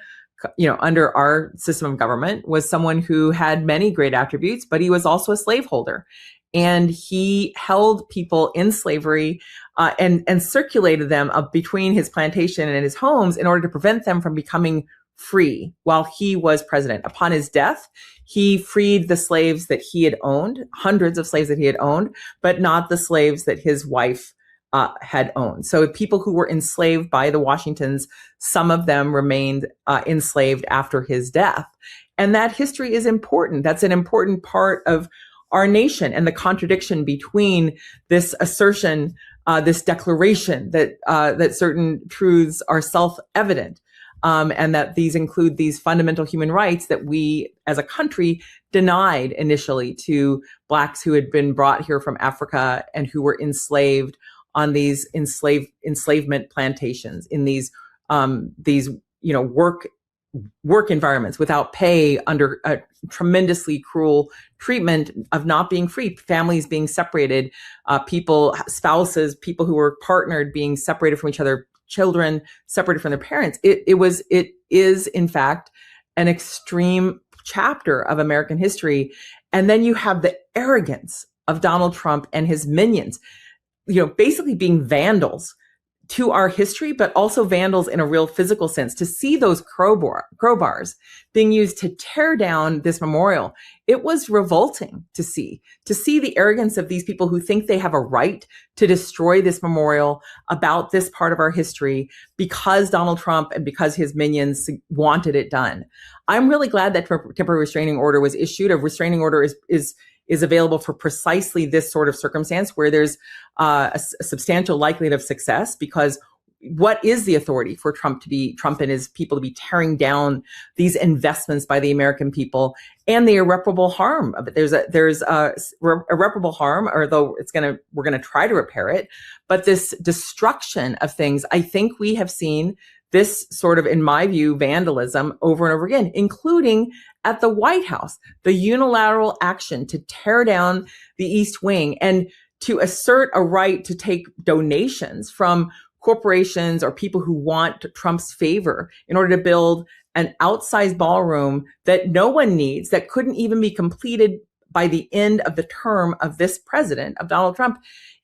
under our system of government, was someone who had many great attributes, but he was also a slaveholder. And he held people in slavery and circulated them between his plantation and his homes in order to prevent them from becoming free while he was president. Upon his death, he freed the slaves that he had owned, hundreds of slaves that he had owned, but not the slaves that his wife had owned. So people who were enslaved by the Washingtons, some of them remained enslaved after his death. And that history is important. That's an important part of our nation, and the contradiction between this assertion, this declaration that certain truths are self-evident, and that these include these fundamental human rights that we as a country denied initially to Blacks who had been brought here from Africa and who were enslaved on these enslavement plantations in these work environments without pay, under a tremendously cruel treatment of not being free, families being separated, spouses, people who were partnered being separated from each other, children separated from their parents. It is in fact an extreme chapter of American history. And then you have the arrogance of Donald Trump and his minions, basically being vandals to our history, but also vandals in a real physical sense. To see those crowbars being used to tear down this memorial, it was revolting to see the arrogance of these people who think they have a right to destroy this memorial about this part of our history because Donald Trump and because his minions wanted it done. I'm really glad that temporary restraining order was issued. A restraining order is available for precisely this sort of circumstance where there's a substantial likelihood of success, because what is the authority for Trump and his people to be tearing down these investments by the American people and the irreparable harm of it? There's irreparable harm, although we're going to try to repair it. But this destruction of things, I think we have seen this sort of, in my view, vandalism over and over again, including at the White House, the unilateral action to tear down the East Wing and to assert a right to take donations from corporations or people who want Trump's favor in order to build an outsized ballroom that no one needs, that couldn't even be completed by the end of the term of this president, of Donald Trump.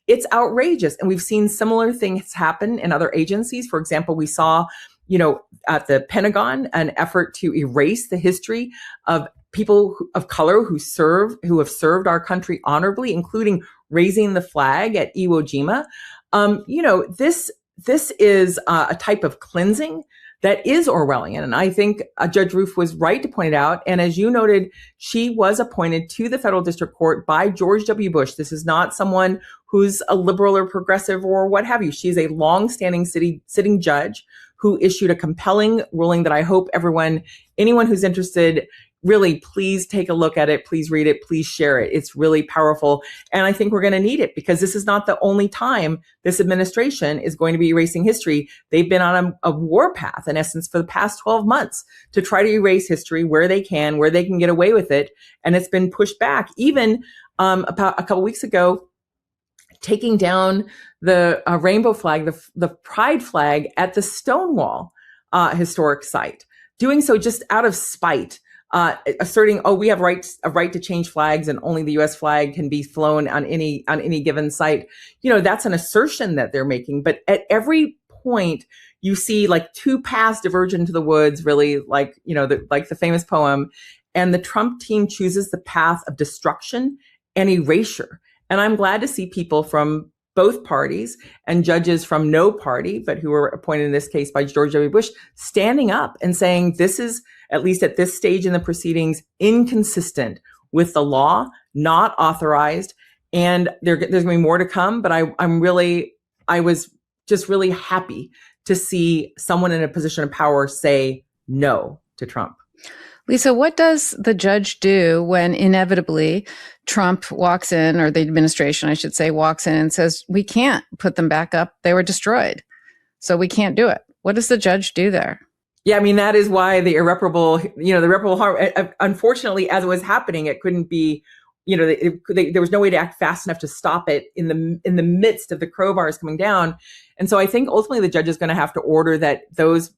It's outrageous. And we've seen similar things happen in other agencies. For example, we saw, at the Pentagon, an effort to erase the history of people of color who have served our country honorably, including raising the flag at Iwo Jima. This is a type of cleansing that is Orwellian. And I think Judge Rufe was right to point it out. And as you noted, she was appointed to the federal district court by George W. Bush. This is not someone who's a liberal or progressive or what have you. She's a longstanding sitting judge who issued a compelling ruling that I hope anyone who's interested, really, please take a look at it. Please read it. Please share it. It's really powerful. And I think we're going to need it because this is not the only time this administration is going to be erasing history. They've been on a war path, in essence, for the past 12 months to try to erase history where they can get away with it. And it's been pushed back. Even about a couple weeks ago, taking down the rainbow flag, the pride flag at the Stonewall historic site, doing so just out of spite. Asserting, we have a right to change flags, and only the U.S. flag can be flown on any given site. That's an assertion that they're making. But at every point, you see like two paths diverge into the woods. Really, like the famous poem, and the Trump team chooses the path of destruction and erasure. And I'm glad to see people from both parties and judges from no party, but who were appointed in this case by George W. Bush, standing up and saying this is, at least at this stage in the proceedings, inconsistent with the law, not authorized. And there's going to be more to come. But I was just really happy to see someone in a position of power say no to Trump. Lisa, what does the judge do when inevitably Trump walks in, or the administration, I should say, walks in and says, we can't put them back up. They were destroyed. So we can't do it. What does the judge do there? Yeah, I mean, that is why the irreparable harm, unfortunately, as it was happening, it couldn't be, there was no way to act fast enough to stop it in the midst of the crowbars coming down. And so I think ultimately the judge is going to have to order that those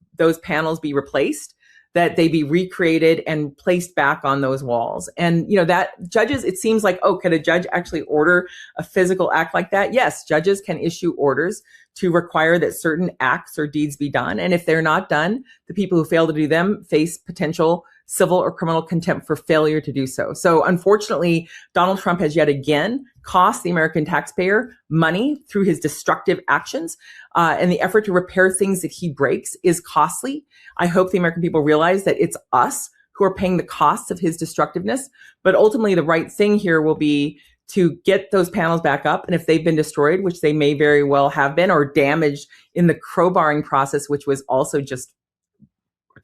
panels be replaced, that they be recreated and placed back on those walls. And, that judges, it seems like, could a judge actually order a physical act like that? Yes, judges can issue orders to require that certain acts or deeds be done. And if they're not done, the people who fail to do them face potential civil or criminal contempt for failure to do so. So unfortunately, Donald Trump has yet again cost the American taxpayer money through his destructive actions. And the effort to repair things that he breaks is costly. I hope the American people realize that it's us who are paying the costs of his destructiveness. But ultimately, the right thing here will be to get those panels back up. And if they've been destroyed, which they may very well have been, or damaged in the crowbarring process, which was also just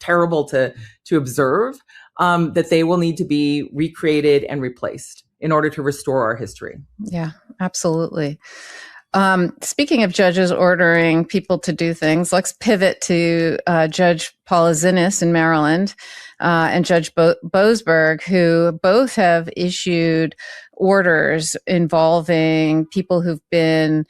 terrible to observe, that they will need to be recreated and replaced in order to restore our history. Yeah, absolutely. Speaking of judges ordering people to do things, let's pivot to Judge Paula Xinis in Maryland and Judge Boesberg, who both have issued orders involving people who've been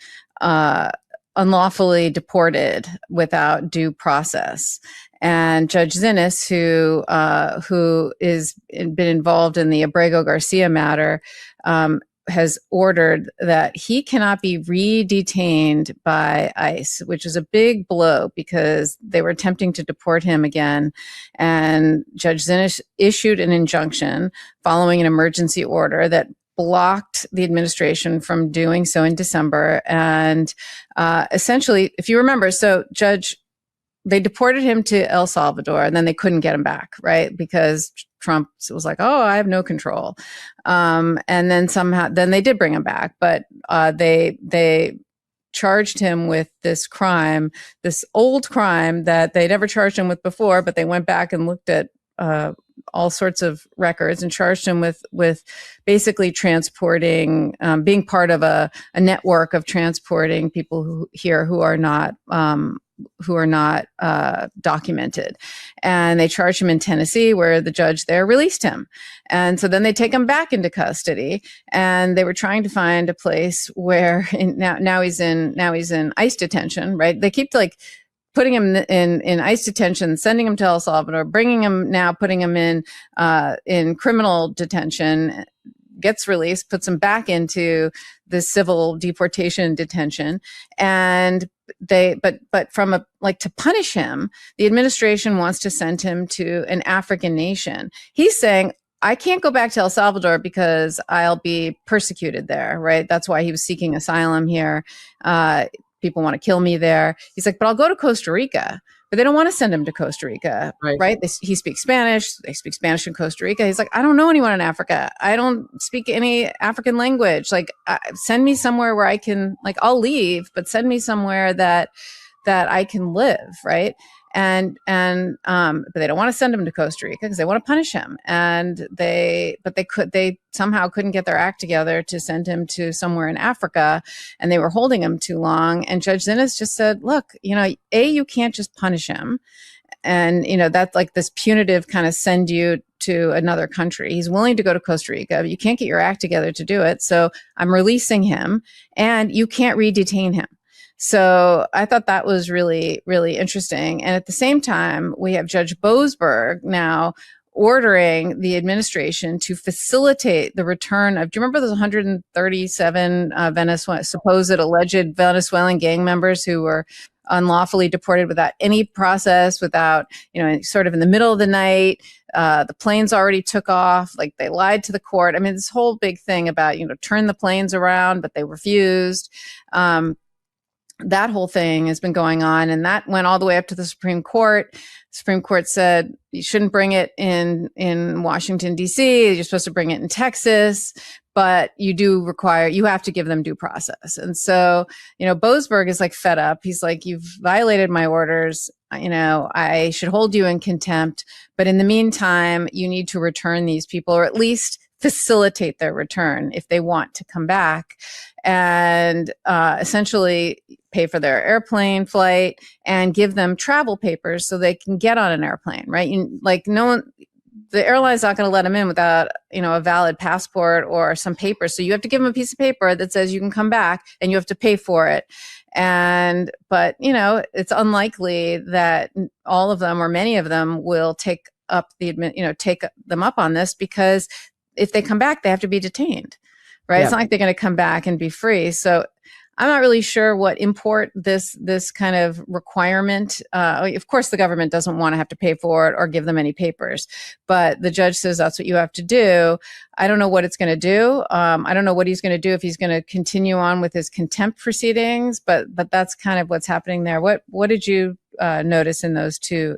unlawfully deported without due process. And Judge Xinis, who is been involved in the Abrego Garcia matter, has ordered that he cannot be re-detained by ICE, which is a big blow because they were attempting to deport him again. And Judge Xinis issued an injunction following an emergency order that blocked the administration from doing so in December. And essentially, if you remember, they deported him to El Salvador and then they couldn't get him back, right? Because Trump was like, I have no control. And then then they did bring him back, but they charged him with this crime, this old crime that they never charged him with before, but they went back and looked at all sorts of records and charged him with basically transporting, being part of a network of transporting people who are not documented. And they charged him in Tennessee, where the judge there released him. And so then they take him back into custody, and they were trying to find a place where now he's in ICE detention, right? They keep putting him in ICE detention, sending him to El Salvador, putting him in criminal detention, gets released, puts him back into the civil deportation detention. And to punish him, the administration wants to send him to an African nation. He's saying, I can't go back to El Salvador because I'll be persecuted there, right? That's why he was seeking asylum here. People want to kill me there. He's like, but I'll go to Costa Rica. But they don't want to send him to Costa Rica, right? He speaks Spanish. They speak Spanish in Costa Rica. He's like, I don't know anyone in Africa. I don't speak any African language. Like, send me somewhere where I can, like, I'll leave, but send me somewhere that I can live, right? But they don't want to send him to Costa Rica because they want to punish him. They somehow couldn't get their act together to send him to somewhere in Africa, and they were holding him too long. And Judge Xinis just said, look, you can't just punish him. And, that's like this punitive kind of send you to another country. He's willing to go to Costa Rica, but you can't get your act together to do it. So I'm releasing him, and you can't re-detain him. So I thought that was really, really interesting. And at the same time, we have Judge Boesberg now ordering the administration to facilitate the return of, do you remember those 137 supposed alleged Venezuelan gang members who were unlawfully deported without any process, without, sort of in the middle of the night? The planes already took off, like they lied to the court. I mean, this whole big thing about, turn the planes around, but they refused. That whole thing has been going on, and that went all the way up to the Supreme Court. The Supreme Court said you shouldn't bring it in Washington, D.C. You're supposed to bring it in Texas, but you have to give them due process. And so, Boesberg is like fed up. He's like, you've violated my orders. I should hold you in contempt. But in the meantime, you need to return these people, or at least facilitate their return if they want to come back, and essentially pay for their airplane flight and give them travel papers so they can get on an airplane, right? The airline's not going to let them in without, a valid passport or some paper. So you have to give them a piece of paper that says you can come back, and you have to pay for it. But it's unlikely that all of them or many of them will take them up on this, because if they come back, they have to be detained, right? Yeah. It's not like they're going to come back and be free. So I'm not really sure what import this kind of requirement. Of course, the government doesn't want to have to pay for it or give them any papers, but the judge says that's what you have to do. I don't know what it's going to do. I don't know what he's going to do, if he's going to continue on with his contempt proceedings, but that's kind of what's happening there. What did you notice in those two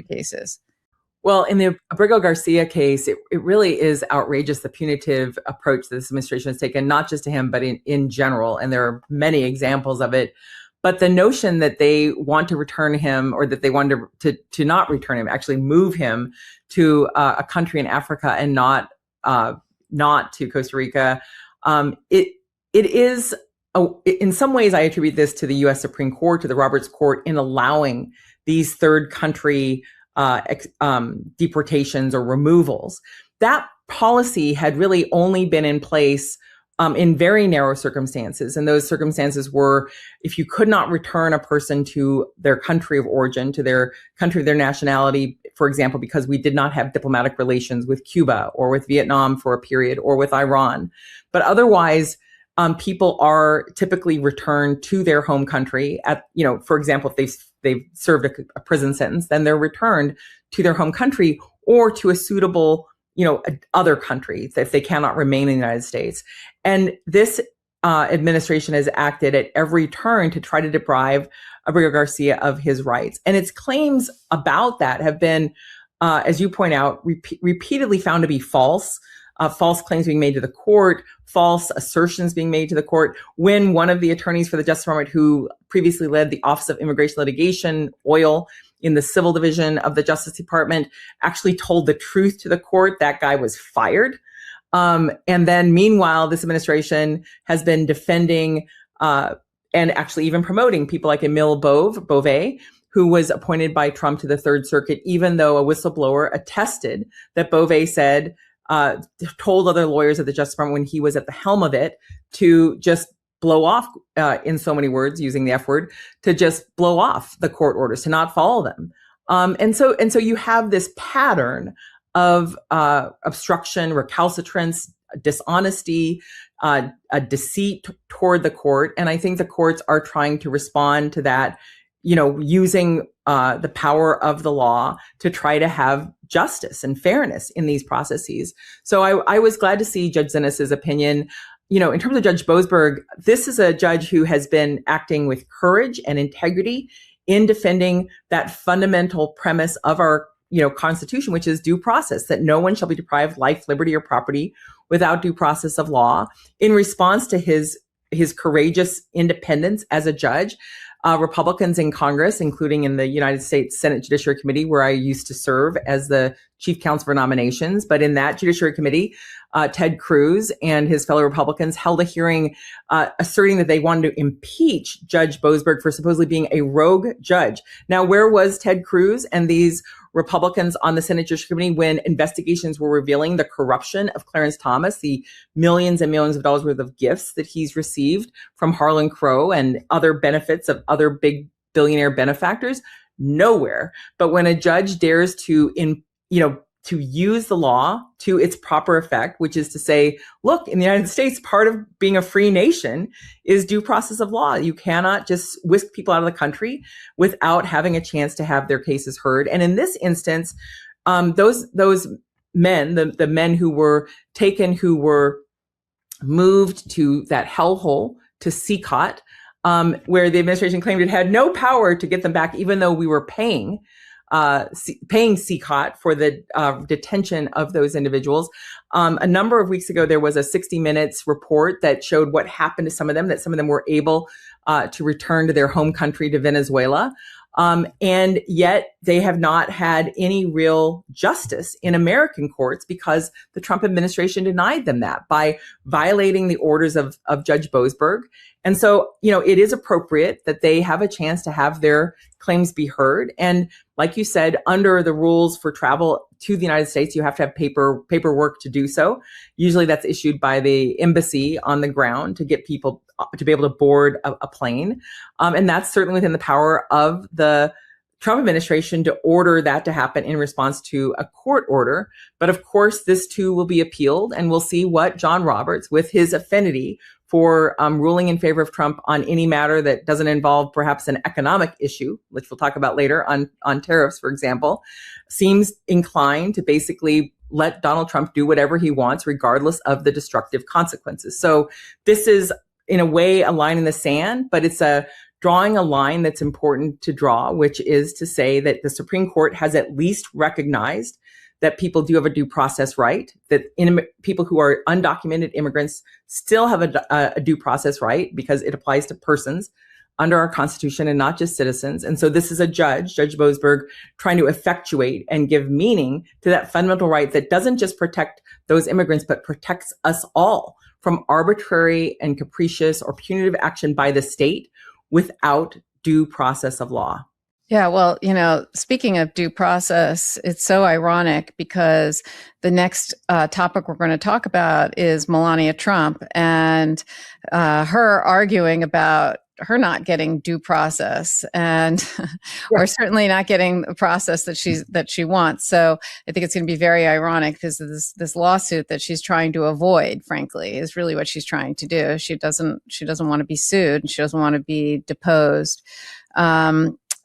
cases? Well, in the Abrego Garcia case, it really is outrageous, the punitive approach that this administration has taken, not just to him, but in general. And there are many examples of it. But the notion that they want to return him, or that they want to not return him, actually move him to a country in Africa and not to Costa Rica, it is, in some ways, I attribute this to the U.S. Supreme Court, to the Roberts Court, in allowing these third country deportations or removals. That policy had really only been in place in very narrow circumstances. And those circumstances were if you could not return a person to their country of origin, to their country of their nationality, for example, because we did not have diplomatic relations with Cuba or with Vietnam for a period, or with Iran. But otherwise, people are typically returned to their home country for example, if they've served a prison sentence, then they're returned to their home country, or to a suitable, other country if they cannot remain in the United States. And this administration has acted at every turn to try to deprive Abrego Garcia of his rights. And its claims about that have been, as you point out, repeatedly found to be false. False claims being made to the court, false assertions being made to the court. When one of the attorneys for the Justice Department, who previously led the Office of Immigration Litigation, OIL, in the Civil Division of the Justice Department, actually told the truth to the court, that guy was fired. And then meanwhile, this administration has been defending and actually even promoting people like Emile Beauvais, who was appointed by Trump to the Third Circuit, even though a whistleblower attested that Beauvais said, told other lawyers at the Justice Department when he was at the helm of it to just blow off, in so many words, using the F word, to just blow off the court orders, to not follow them. And so you have this pattern of obstruction, recalcitrance, dishonesty, a deceit toward the court. And I think the courts are trying to respond to that, using the power of the law to try to have justice and fairness in these processes. So I was glad to see Judge Xinis' opinion. You know, in terms of Judge Boesberg, this is a judge who has been acting with courage and integrity in defending that fundamental premise of our, Constitution, which is due process, that no one shall be deprived of life, liberty, or property without due process of law. In response to his courageous independence as a judge, Republicans in Congress, including in the United States Senate Judiciary Committee, where I used to serve as the chief counsel for nominations, but in that Judiciary Committee, Ted Cruz and his fellow Republicans held a hearing asserting that they wanted to impeach Judge Boesberg for supposedly being a rogue judge. Now, where was Ted Cruz and these Republicans on the Senate Judiciary Committee when investigations were revealing the corruption of Clarence Thomas, the millions and millions of dollars worth of gifts that he's received from Harlan Crow and other benefits of other big billionaire benefactors? Nowhere. But when a judge dares to use the law to its proper effect, which is to say, look, in the United States, part of being a free nation is due process of law. You cannot just whisk people out of the country without having a chance to have their cases heard. And in this instance, those men, the men who were taken, who were moved to that hellhole, to CCOT, where the administration claimed it had no power to get them back, even though we were paying CCOT for the detention of those individuals. A number of weeks ago, there was a 60 Minutes report that showed what happened to some of them, that some of them were able to return to their home country, to Venezuela. And yet they have not had any real justice in American courts because the Trump administration denied them that by violating the orders of Judge Boesberg. And so, it is appropriate that they have a chance to have their claims be heard. And like you said, under the rules for travel to the United States, you have to have paperwork to do so. Usually that's issued by the embassy on the ground to get people to be able to board a plane. And that's certainly within the power of the Trump administration to order that to happen in response to a court order. But of course, this too will be appealed, and we'll see what John Roberts, with his affinity for ruling in favor of Trump on any matter that doesn't involve perhaps an economic issue, which we'll talk about later on tariffs, for example, seems inclined to basically let Donald Trump do whatever he wants, regardless of the destructive consequences. So this is, in a way, a line in the sand, but it's drawing a line that's important to draw, which is to say that the Supreme Court has at least recognized that people do have a due process right, that people who are undocumented immigrants still have a due process right because it applies to persons under our Constitution and not just citizens. And so this is a Judge Boesberg, trying to effectuate and give meaning to that fundamental right that doesn't just protect those immigrants, but protects us all from arbitrary and capricious or punitive action by the state without due process of law. Yeah, well, speaking of due process, it's so ironic because the next topic we're going to talk about is Melania Trump and her arguing about her not getting due process and or certainly not getting the process that she wants. So I think it's going to be very ironic because this lawsuit that she's trying to avoid, frankly, is really what she's trying to do. She doesn't want to be sued, and she doesn't want to be deposed.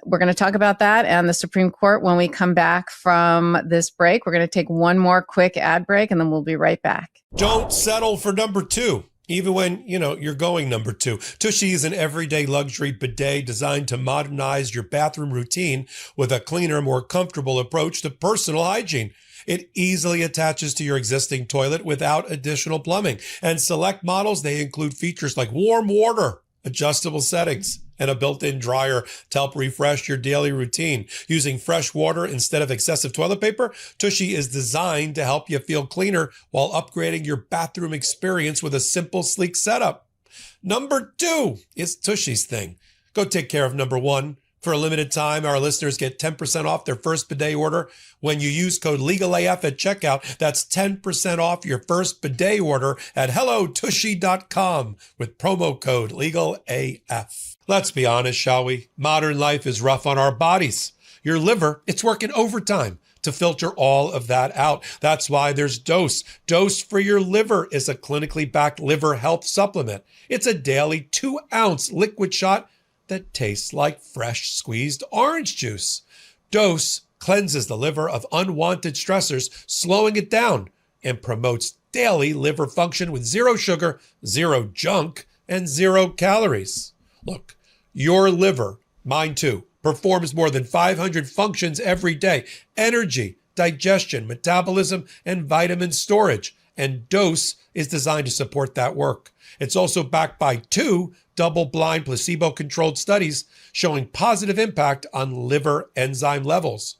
We're going to talk about that and the Supreme Court when we come back from this break. We're going to take one more quick ad break, and then we'll be right back. Don't settle for number two, even when, you're going number two. Tushy is an everyday luxury bidet designed to modernize your bathroom routine with a cleaner, more comfortable approach to personal hygiene. It easily attaches to your existing toilet without additional plumbing. And select models, they include features like warm water, adjustable settings, and a built-in dryer to help refresh your daily routine. Using fresh water instead of excessive toilet paper, Tushy is designed to help you feel cleaner while upgrading your bathroom experience with a simple, sleek setup. Number two is Tushy's thing. Go take care of number one. For a limited time, our listeners get 10% off their first bidet order when you use code LegalAF at checkout. That's 10% off your first bidet order at hellotushy.com with promo code LegalAF. Let's be honest, shall we? Modern life is rough on our bodies. Your liver, it's working overtime to filter all of that out. That's why there's Dose. Dose for your liver is a clinically backed liver health supplement. It's a daily 2-ounce liquid shot that tastes like fresh squeezed orange juice. Dose cleanses the liver of unwanted stressors, slowing it down, and promotes daily liver function with zero sugar, zero junk, and 0 calories. Look, your liver, mine too, performs more than 500 functions every day: energy, digestion, metabolism, and vitamin storage. And Dose is designed to support that work. It's also backed by 2 double-blind placebo-controlled studies showing positive impact on liver enzyme levels.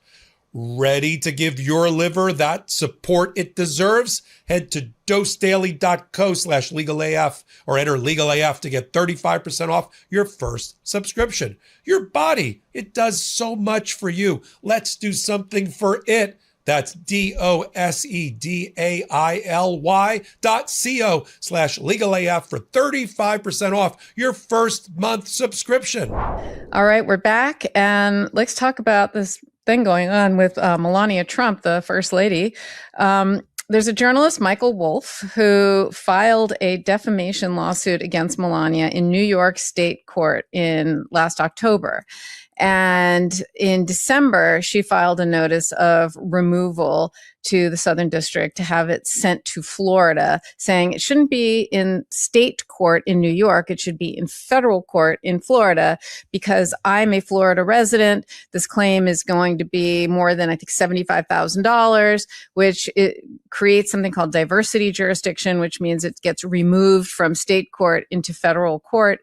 Ready to give your liver that support it deserves? Head to dosedaily.co/legalaf or enter legalaf to get 35% off your first subscription. Your body, it does so much for you. Let's do something for it. That's dosedaily.co/legalaf for 35% off your first month subscription. All right, we're back, and let's talk about this thing going on with Melania Trump, the First Lady. There's a journalist, Michael Wolff, who filed a defamation lawsuit against Melania in New York State Court in last October. And in December, she filed a notice of removal to the Southern District to have it sent to Florida, saying it shouldn't be in state court in New York. It should be in federal court in Florida because I'm a Florida resident. This claim is going to be more than, I think, $75,000, which it creates something called diversity jurisdiction, which means it gets removed from state court into federal court.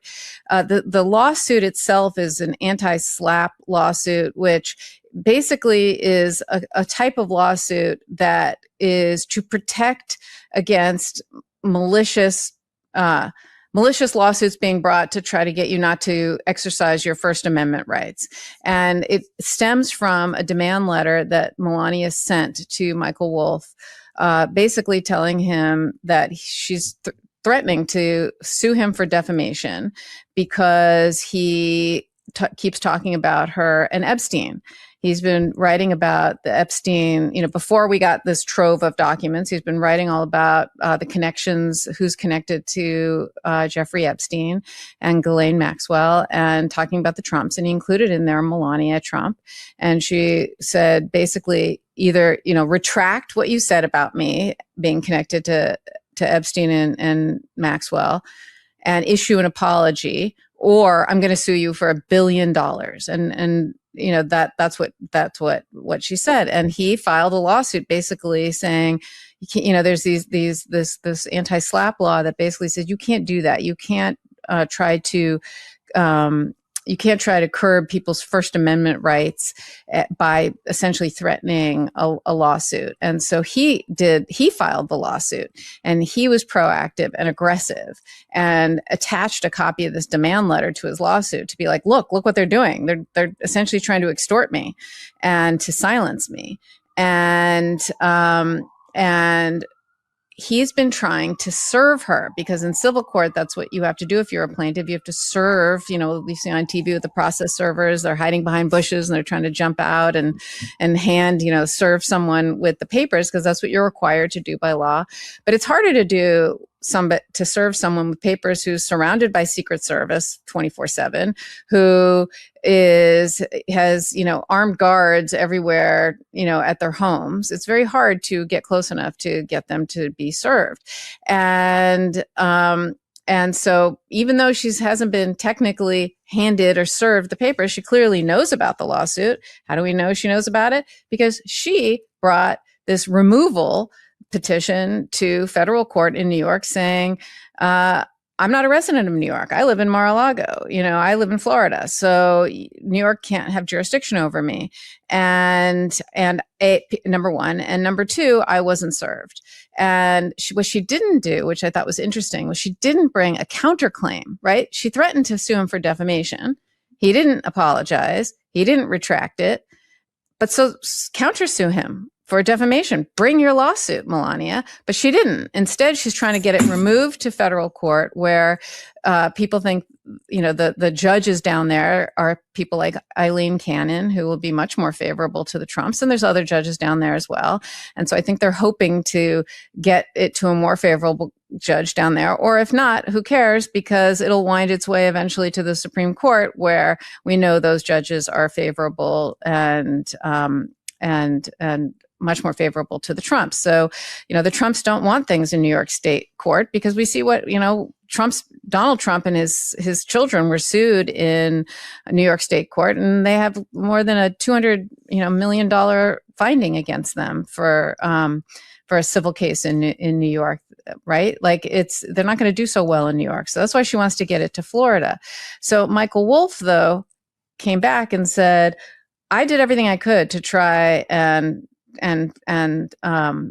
The lawsuit itself is an anti-SLAPP lawsuit, which basically is a type of lawsuit that is to protect against malicious lawsuits being brought to try to get you not to exercise your First Amendment rights. And it stems from a demand letter that Melania sent to Michael Wolff, basically telling him that she's threatening to sue him for defamation because he keeps talking about her and Epstein. He's been writing about the Epstein, before we got this trove of documents, he's been writing all about the connections, who's connected to Jeffrey Epstein and Ghislaine Maxwell, and talking about the Trumps. And he included in there Melania Trump. And she said, basically, either, retract what you said about me being connected to Epstein and Maxwell and issue an apology, or I'm going to sue you for $1 billion. And that's what she said. And he filed a lawsuit basically saying, there's this anti-SLAPP law that basically says you can't do that. You can't try to curb people's First Amendment rights by essentially threatening a lawsuit. And so he filed the lawsuit, and he was proactive and aggressive and attached a copy of this demand letter to his lawsuit to be like, look what they're doing. They're essentially trying to extort me and to silence me. And he's been trying to serve her because in civil court, that's what you have to do if you're a plaintiff. You have to serve, we see on TV with the process servers, they're hiding behind bushes and they're trying to jump out and hand, serve someone with the papers because that's what you're required to do by law. But it's harder to do to serve someone with papers who's surrounded by Secret Service 24/7, who has armed guards everywhere, at their homes. It's very hard to get close enough to get them to be served. And so even though she hasn't been technically handed or served the papers, she clearly knows about the lawsuit. How do we know she knows about it? Because she brought this removal petition to federal court in New York saying, I'm not a resident of New York. I live in Mar-a-Lago. I live in Florida. So New York can't have jurisdiction over me. And number one. And number two, I wasn't served. And what she didn't do, which I thought was interesting, was she didn't bring a counterclaim, right? She threatened to sue him for defamation. He didn't apologize. He didn't retract it. But so countersue him for defamation. Bring your lawsuit, Melania. But she didn't. Instead, she's trying to get it removed to federal court where people think, the judges down there are people like Eileen Cannon, who will be much more favorable to the Trumps. And there's other judges down there as well. And so I think they're hoping to get it to a more favorable judge down there. Or if not, who cares? Because it'll wind its way eventually to the Supreme Court, where we know those judges are favorable and and much more favorable to the Trumps. So, the Trumps don't want things in New York State court because we see what, Donald Trump and his children were sued in a New York State court, and they have more than a $200 million finding against them for a civil case in New York, right? Like they're not going to do so well in New York. So that's why she wants to get it to Florida. So Michael Wolff, though, came back and said, I did everything I could to try and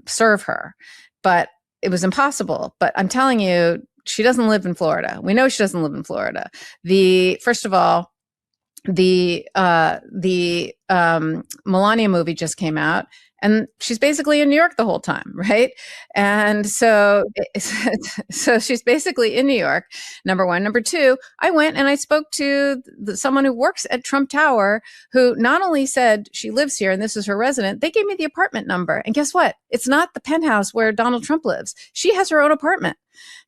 serve her, but it was impossible. But I'm telling you, she doesn't live in Florida. We know she doesn't live in Florida. First of all, the Melania movie just came out, and she's basically in New York the whole time, right? And so she's basically in New York, number one. Number two, I went and I spoke to someone who works at Trump Tower, who not only said she lives here and this is her resident, they gave me the apartment number. And guess what? It's not the penthouse where Donald Trump lives. She has her own apartment.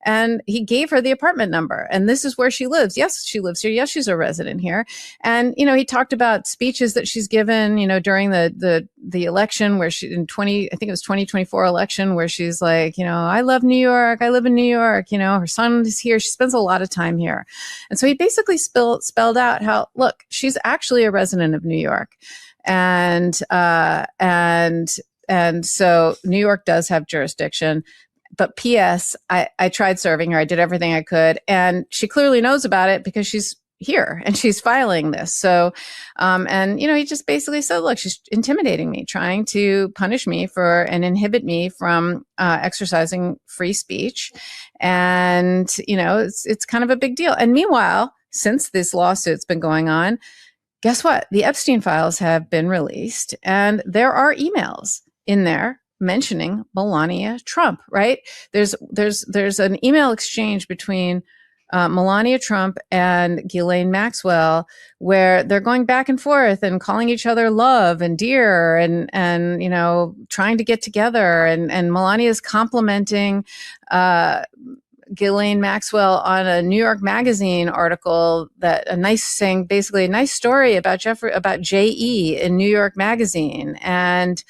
And he gave her the apartment number, and this is where she lives. Yes, she lives here. Yes, she's a resident here. And, he talked about speeches that she's given, during the election where I think it was 2024 election, where she's like, I love New York. I live in New York. Her son is here. She spends a lot of time here. And so he basically spelled out how, look, she's actually a resident of New York. And so New York does have jurisdiction. But P.S., I tried serving her. I did everything I could. And she clearly knows about it because she's here and she's filing this. So, he just basically said, look, she's intimidating me, trying to punish me and inhibit me from exercising free speech. And, it's kind of a big deal. And meanwhile, since this lawsuit's been going on, guess what? The Epstein files have been released, and there are emails in there mentioning Melania Trump, right? There's an email exchange between Melania Trump and Ghislaine Maxwell, where they're going back and forth and calling each other love and dear and trying to get together. And Melania is complimenting Ghislaine Maxwell on a New York Magazine article saying basically a nice story about J.E. in New York Magazine. And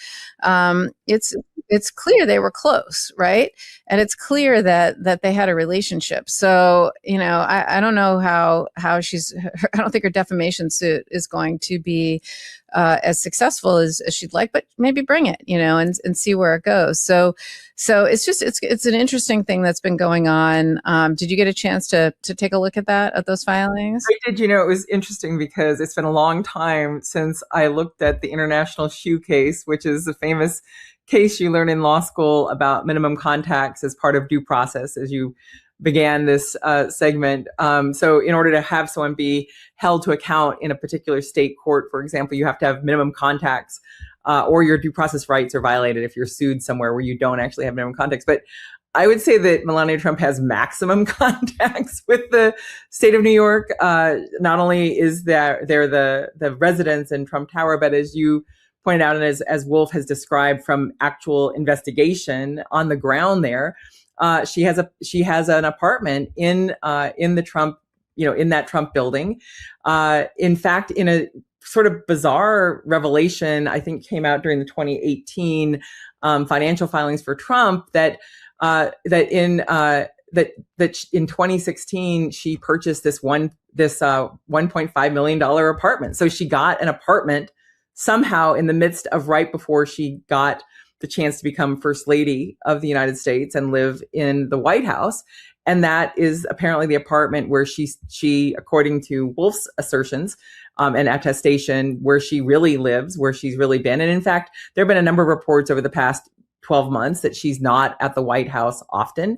it's clear they were close, right? And it's clear that they had a relationship. So, I don't know how I don't think her defamation suit is going to be as successful as she'd like, but maybe bring it, and see where it goes. So it's an interesting thing that's been going on. Did you get a chance to take a look at those filings? I did. It was interesting because it's been a long time since I looked at the International Shoe case, which is a famous case you learn in law school about minimum contacts as part of due process, as you began this segment. So in order to have someone be held to account in a particular state court, for example, you have to have minimum contacts, or your due process rights are violated if you're sued somewhere where you don't actually have minimum contacts. But I would say that Melania Trump has maximum contacts with the state of New York. Not only is they're the residents in Trump Tower, but as you pointed out, and as Wolff has described from actual investigation on the ground there, she has an apartment in the Trump, in that Trump building. In fact, in a sort of bizarre revelation, I think came out during the 2018 financial filings for Trump, that in 2016 she purchased this $1.5 million apartment. So she got an apartment somehow in the midst of right before she got the chance to become First Lady of the United States and live in the White House. And that is apparently the apartment where she, according to Wolff's assertions and attestation, where she really lives, where she's really been. And in fact, there have been a number of reports over the past 12 months that she's not at the White House often.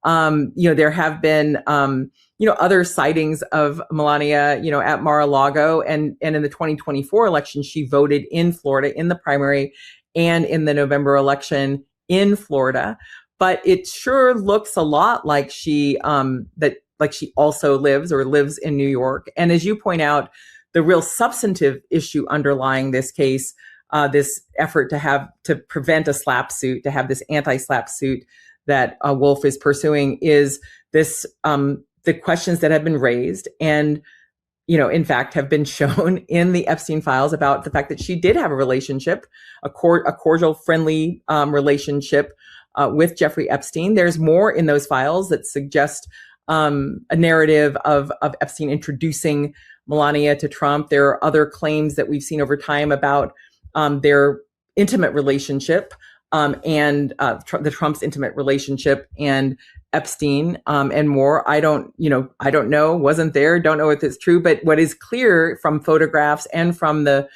There have been, other sightings of Melania, at Mar-a-Lago, and in the 2024 election, she voted in Florida in the primary and in the November election in Florida. But it sure looks a lot like she also lives in New York. And as you point out, the real substantive issue underlying this case, this effort to prevent a SLAPP suit, to have this anti-SLAPP suit that Wolff is pursuing, is this the questions that have been raised. And in fact, have been shown in the Epstein files about the fact that she did have a relationship, a cordial, friendly relationship with Jeffrey Epstein. There's more in those files that suggest a narrative of Epstein introducing Melania to Trump. There are other claims that we've seen over time about their intimate relationship and the Trump's intimate relationship and Epstein and more. I don't know, wasn't there, don't know if it's true, but what is clear from photographs and from the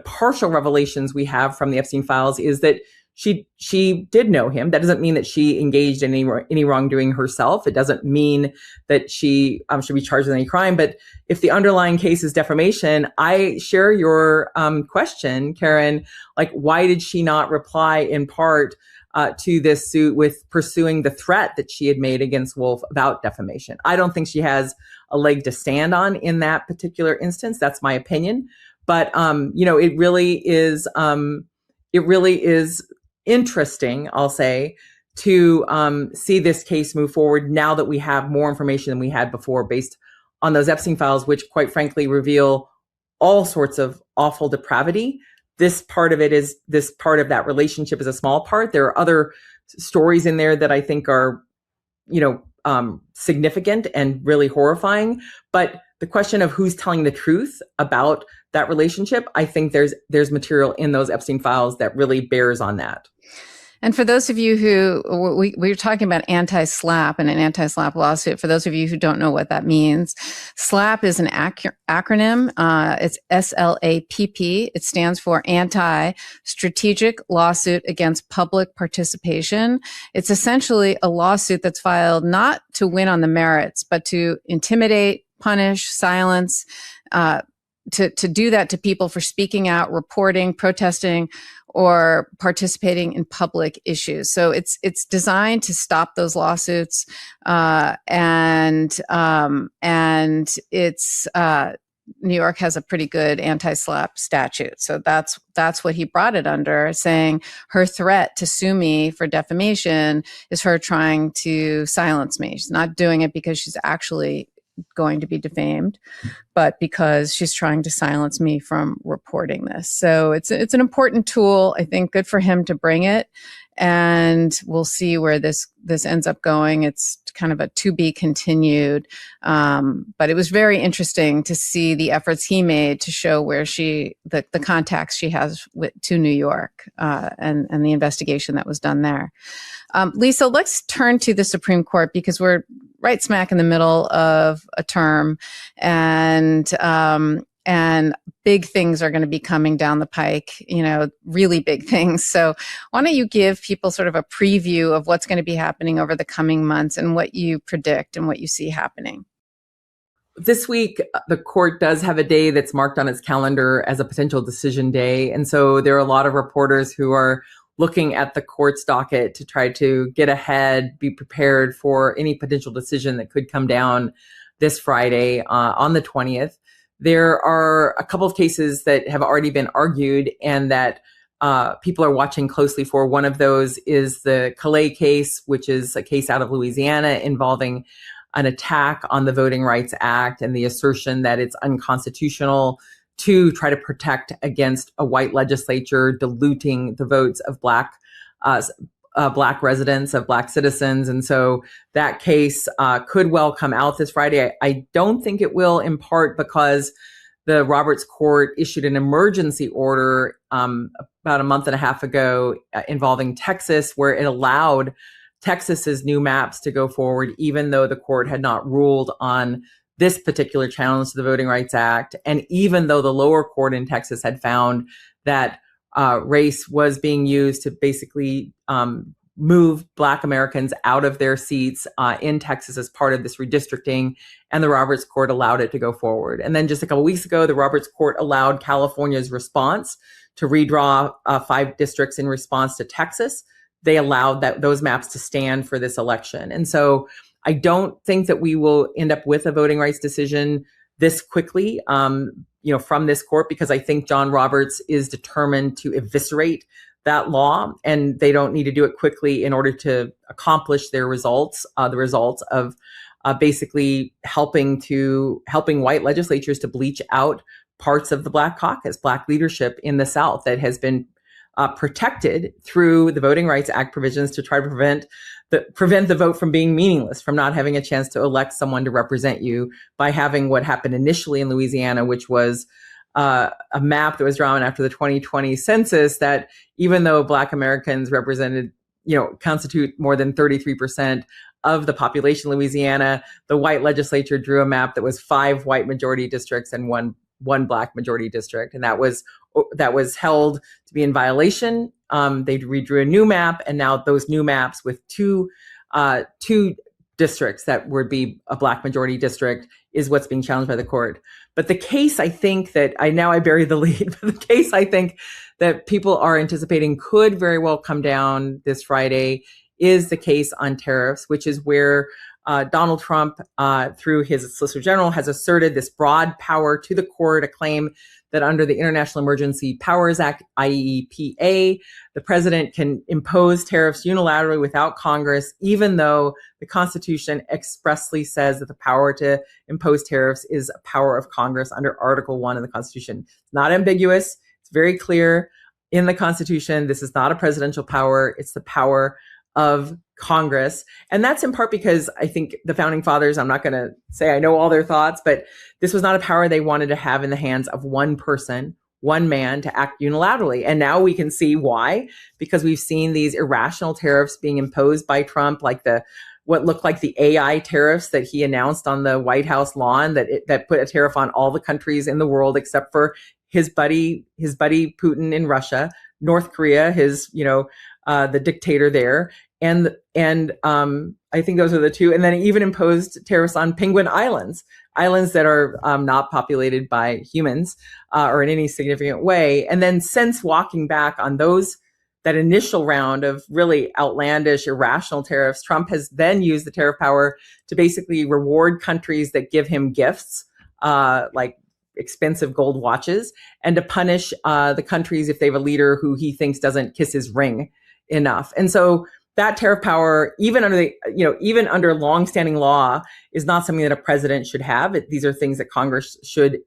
partial revelations we have from the Epstein files is that she did know him. That doesn't mean that she engaged in any wrongdoing herself. It doesn't mean that she should be charged with any crime. But if the underlying case is defamation, I share your question, Karen. Like, why did she not reply in part to this suit with pursuing the threat that she had made against Wolff about defamation? I don't think she has a leg to stand on in that particular instance. That's my opinion. But it really is interesting, I'll say, to see this case move forward now that we have more information than we had before based on those Epstein files, which quite frankly reveal all sorts of awful depravity. This part of that relationship is a small part. There are other stories in there that I think are, significant and really horrifying. But the question of who's telling the truth about that relationship, I think there's material in those Epstein files that really bears on that. And for those of you who, we were talking about anti-SLAPP and an anti-SLAPP lawsuit. For those of you who don't know what that means, SLAPP is an acronym. It's SLAPP. It stands for Anti-Strategic Lawsuit Against Public Participation. It's essentially a lawsuit that's filed not to win on the merits, but to intimidate, punish, silence, to do that to people for speaking out, reporting, protesting, or participating in public issues. So it's designed to stop those lawsuits, and it's New York has a pretty good anti-SLAPP statute. So that's what he brought it under, saying her threat to sue me for defamation is her trying to silence me. She's not doing it because she's actually going to be defamed, but because she's trying to silence me from reporting this. So it's an important tool. I think good for him to bring it, and we'll see where this ends up going. It's kind of a to be continued, but it was very interesting to see the efforts he made to show where the contacts she has to New York, and the investigation that was done there. Lisa, let's turn to the Supreme Court because we're right smack in the middle of a term, and big things are going to be coming down the pike, really big things. So why don't you give people sort of a preview of what's going to be happening over the coming months and what you predict and what you see happening? This week, the court does have a day that's marked on its calendar as a potential decision day. And so there are a lot of reporters who are looking at the court's docket to try to get ahead, be prepared for any potential decision that could come down this Friday on the 20th. There are a couple of cases that have already been argued and that people are watching closely for. One of those is the Calais case, which is a case out of Louisiana involving an attack on the Voting Rights Act and the assertion that it's unconstitutional to try to protect against a white legislature diluting the votes of Black residents, of Black citizens. And so that case could well come out this Friday. I don't think it will, in part because the Roberts Court issued an emergency order about a month and a half ago involving Texas, where it allowed Texas's new maps to go forward, even though the court had not ruled on this particular challenge to the Voting Rights Act. And even though the lower court in Texas had found that race was being used to basically move Black Americans out of their seats in Texas as part of this redistricting, and the Roberts Court allowed it to go forward. And then just a couple weeks ago, the Roberts Court allowed California's response to redraw 5 districts in response to Texas. They allowed those maps to stand for this election. And so I don't think that we will end up with a voting rights decision this quickly, from this court, because I think John Roberts is determined to eviscerate that law, and they don't need to do it quickly in order to accomplish their results, the results of basically helping white legislatures to bleach out parts of the Black caucus, Black leadership in the South that has been protected through the Voting Rights Act provisions to try to prevent the vote from being meaningless, from not having a chance to elect someone to represent you by having what happened initially in Louisiana, which was a map that was drawn after the 2020 census that even though Black Americans constitute more than 33% of the population in Louisiana, the white legislature drew a map that was 5 white majority districts and one Black majority district. And that was held to be in violation. They redrew a new map, and now those new maps with two districts that would be a Black majority district is what's being challenged by the court. But the case, I think that I buried the lead, but the case I think that people are anticipating could very well come down this Friday is the case on tariffs, which is where Donald Trump, through his Solicitor General, has asserted this broad power to the court, a claim that under the International Emergency Powers Act, IEEPA, the president can impose tariffs unilaterally without Congress, even though the Constitution expressly says that the power to impose tariffs is a power of Congress under Article 1 of the Constitution. It's not ambiguous. It's very clear in the Constitution. This is not a presidential power. It's the power of Congress. And that's in part because I think the founding fathers, I'm not going to say I know all their thoughts, but this was not a power they wanted to have in the hands of one person, one man to act unilaterally. And now we can see why, because we've seen these irrational tariffs being imposed by Trump, like what looked like the AI tariffs that he announced on the White House lawn that put a tariff on all the countries in the world except for his buddy Putin in Russia, North Korea, the dictator there. And I think those are the two. And then he even imposed tariffs on Penguin Islands that are not populated by humans or in any significant way. And then since walking back on that initial round of really outlandish, irrational tariffs, Trump has then used the tariff power to basically reward countries that give him gifts, like expensive gold watches, and to punish the countries if they have a leader who he thinks doesn't kiss his ring enough. And so that tariff power, even under longstanding law, is not something that a president should have. These are things that Congress should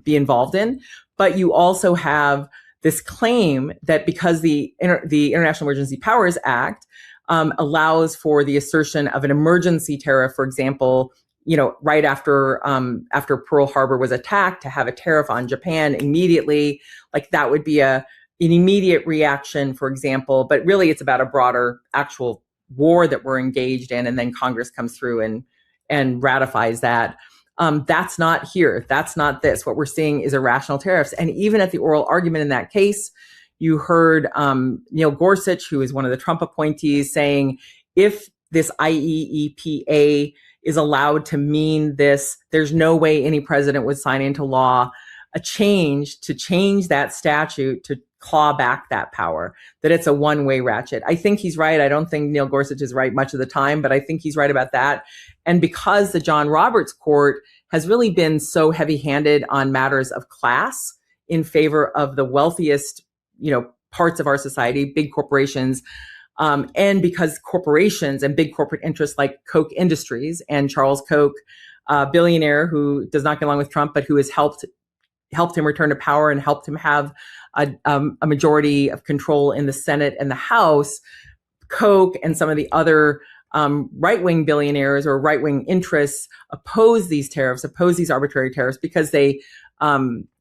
be involved in. But you also have this claim that because the International Emergency Powers Act allows for the assertion of an emergency tariff, for example, right after Pearl Harbor was attacked, to have a tariff on Japan immediately, like that would be an immediate reaction, for example, but really it's about a broader actual war that we're engaged in. And then Congress comes through and ratifies that. That's not here. That's not this. What we're seeing is irrational tariffs. And even at the oral argument in that case, you heard Neil Gorsuch, who is one of the Trump appointees, saying, if this IEEPA is allowed to mean this, there's no way any president would sign into law a change that statute to claw back that power, that it's a one-way ratchet. I think he's right. I don't think Neil Gorsuch is right much of the time, but I think he's right about that. And because the John Roberts Court has really been so heavy-handed on matters of class in favor of the wealthiest, parts of our society, big corporations, and because corporations and big corporate interests like Koch Industries and Charles Koch, billionaire who does not get along with Trump, but who has helped him return to power and helped him have a majority of control in the Senate and the House, Koch and some of the other right-wing billionaires or right-wing interests oppose these tariffs, oppose these arbitrary tariffs because they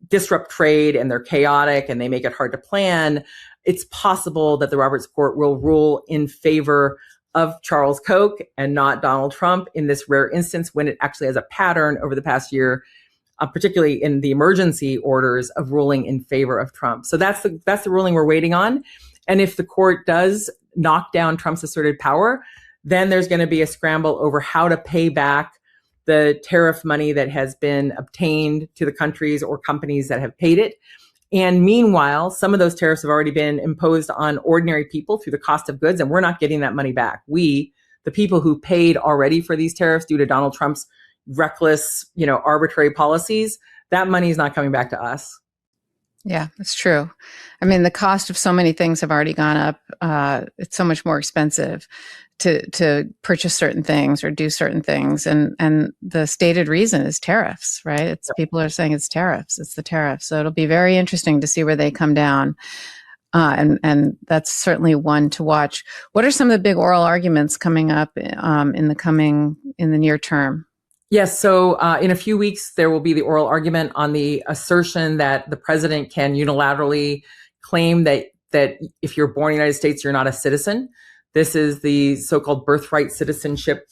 disrupt trade and they're chaotic and they make it hard to plan. It's possible that the Roberts Court will rule in favor of Charles Koch and not Donald Trump in this rare instance when it actually has a pattern over the past year, particularly in the emergency orders, of ruling in favor of Trump. So that's the ruling we're waiting on. And if the court does knock down Trump's asserted power, then there's going to be a scramble over how to pay back the tariff money that has been obtained to the countries or companies that have paid it. And meanwhile, some of those tariffs have already been imposed on ordinary people through the cost of goods, and we're not getting that money back. We, the people who paid already for these tariffs due to Donald Trump's reckless, arbitrary policies, that money is not coming back to us. Yeah, that's true. I mean, the cost of so many things have already gone up. It's so much more expensive to purchase certain things or do certain things, and the stated reason is tariffs, right? It's people are saying it's tariffs. It's the tariffs. So it'll be very interesting to see where they come down. And that's certainly one to watch. What are some of the big oral arguments coming up in the near term? Yes. So in a few weeks, there will be the oral argument on the assertion that the president can unilaterally claim that if you're born in the United States, you're not a citizen. This is the so-called birthright citizenship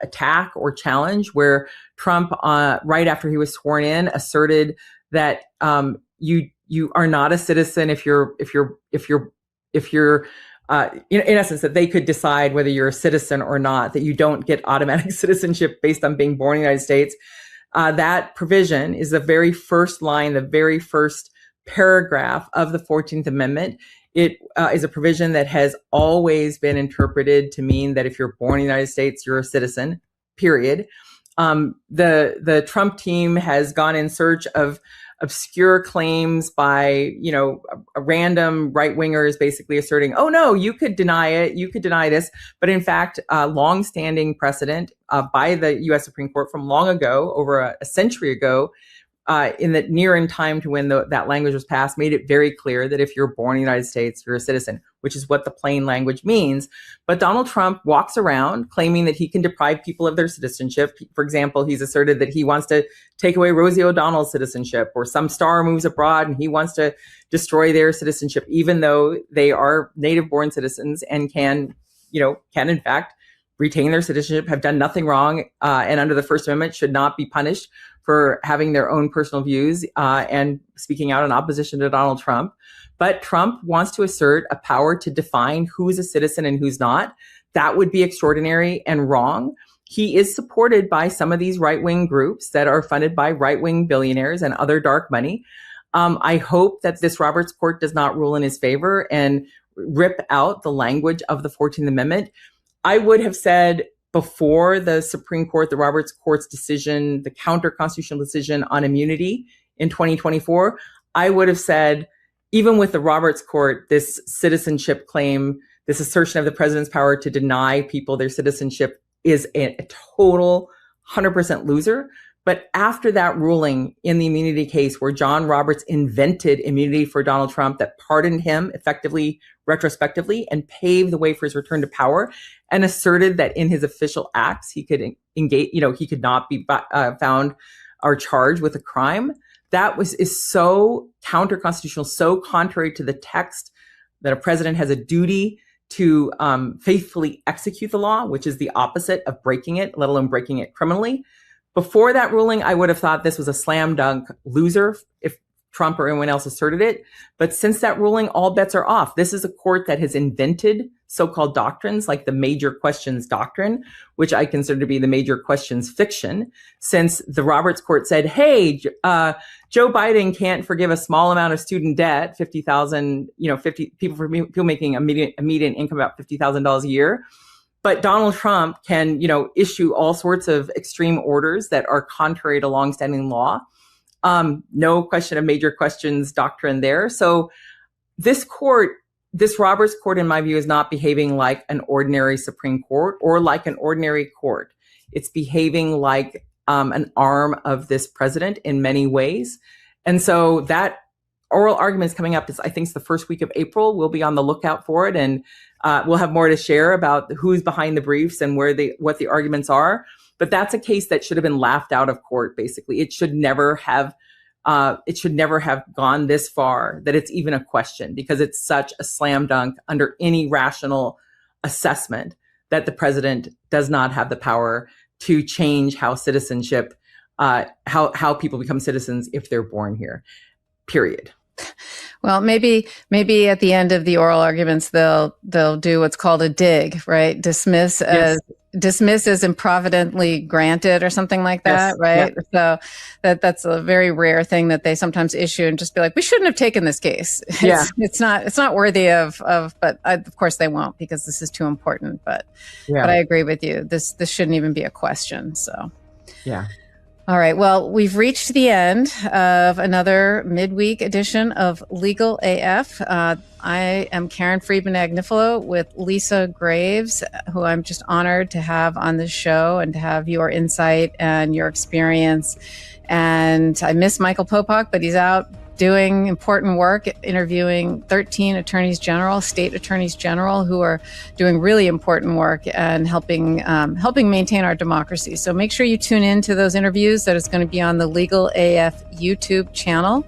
attack or challenge, where Trump, right after he was sworn in, asserted that you are not a citizen if you're in essence, that they could decide whether you're a citizen or not, that you don't get automatic citizenship based on being born in the United States. That provision is the very first line, the very first paragraph of the 14th Amendment. It is a provision that has always been interpreted to mean that if you're born in the United States, you're a citizen, period. The Trump team has gone in search of obscure claims by, a random right-wingers basically asserting, oh no, you could deny it, you could deny this. But in fact, long-standing precedent by the U.S. Supreme Court from long ago, over a century ago, in the near in time to when that language was passed, made it very clear that if you're born in the United States, you're a citizen, which is what the plain language means. But Donald Trump walks around claiming that he can deprive people of their citizenship. For example, he's asserted that he wants to take away Rosie O'Donnell's citizenship, or some star moves abroad and he wants to destroy their citizenship, even though they are native-born citizens and can in fact retain their citizenship, have done nothing wrong, and under the First Amendment should not be punished for having their own personal views and speaking out in opposition to Donald Trump. But Trump wants to assert a power to define who's a citizen and who's not. That would be extraordinary and wrong. He is supported by some of these right-wing groups that are funded by right-wing billionaires and other dark money. I hope that this Roberts Court does not rule in his favor and rip out the language of the 14th Amendment. I would have said before the Supreme Court, the Roberts Court's decision, the counter-constitutional decision on immunity in 2024, I would have said, even with the Roberts Court, this citizenship claim, this assertion of the president's power to deny people their citizenship is a total 100% loser. But after that ruling in the immunity case, where John Roberts invented immunity for Donald Trump that pardoned him effectively, retrospectively, and paved the way for his return to power, and asserted that in his official acts, he could engage, he could not be found or charged with a crime. That is so counter-constitutional, so contrary to the text that a president has a duty to faithfully execute the law, which is the opposite of breaking it, let alone breaking it criminally. Before that ruling, I would have thought this was a slam dunk loser if Trump or anyone else asserted it. But since that ruling, all bets are off. This is a court that has invented so-called doctrines like the major questions doctrine, which I consider to be the major questions fiction, since the Roberts Court said, hey, Joe Biden can't forgive a small amount of student debt, 50,000, 50 people making a median income about $50,000 a year. But Donald Trump can, issue all sorts of extreme orders that are contrary to longstanding law. No question of major questions doctrine there. So this Roberts Court, in my view, is not behaving like an ordinary Supreme Court or like an ordinary court. It's behaving like an arm of this president in many ways. And so that oral argument is coming up. I think it's the first week of April. We'll be on the lookout for it. And we'll have more to share about who's behind the briefs and what the arguments are. But that's a case that should have been laughed out of court, basically. It should never have gone this far, that it's even a question, because it's such a slam dunk under any rational assessment that the president does not have the power to change how citizenship, how people become citizens if they're born here, period. Well, maybe at the end of the oral arguments, they'll do what's called a dig, right? Dismiss as improvidently granted or something like that, yes. Right? Yeah. So that's a very rare thing that they sometimes issue and just be like, we shouldn't have taken this case. It's not worthy of, but of course they won't, because this is too important. But I agree with you. This shouldn't even be a question. So yeah. All right. Well, we've reached the end of another midweek edition of Legal AF. I am Karen Friedman Agnifilo with Lisa Graves, who I'm just honored to have on the show and to have your insight and your experience. And I miss Michael Popak, but he's out doing important work, interviewing 13 attorneys general, state attorneys general, who are doing really important work and helping maintain our democracy. So make sure you tune in to those interviews. That is going to be on the Legal AF YouTube channel.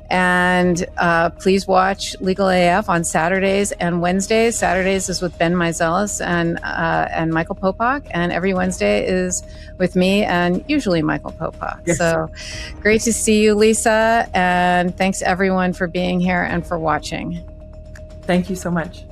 And please watch Legal AF on Saturdays and Wednesdays. Saturdays is with Ben Meiselas and Michael Popak, and every Wednesday is with me and usually Michael Popak. Yes. So great to see you, Lisa, and thanks everyone for being here and for watching. Thank you so much.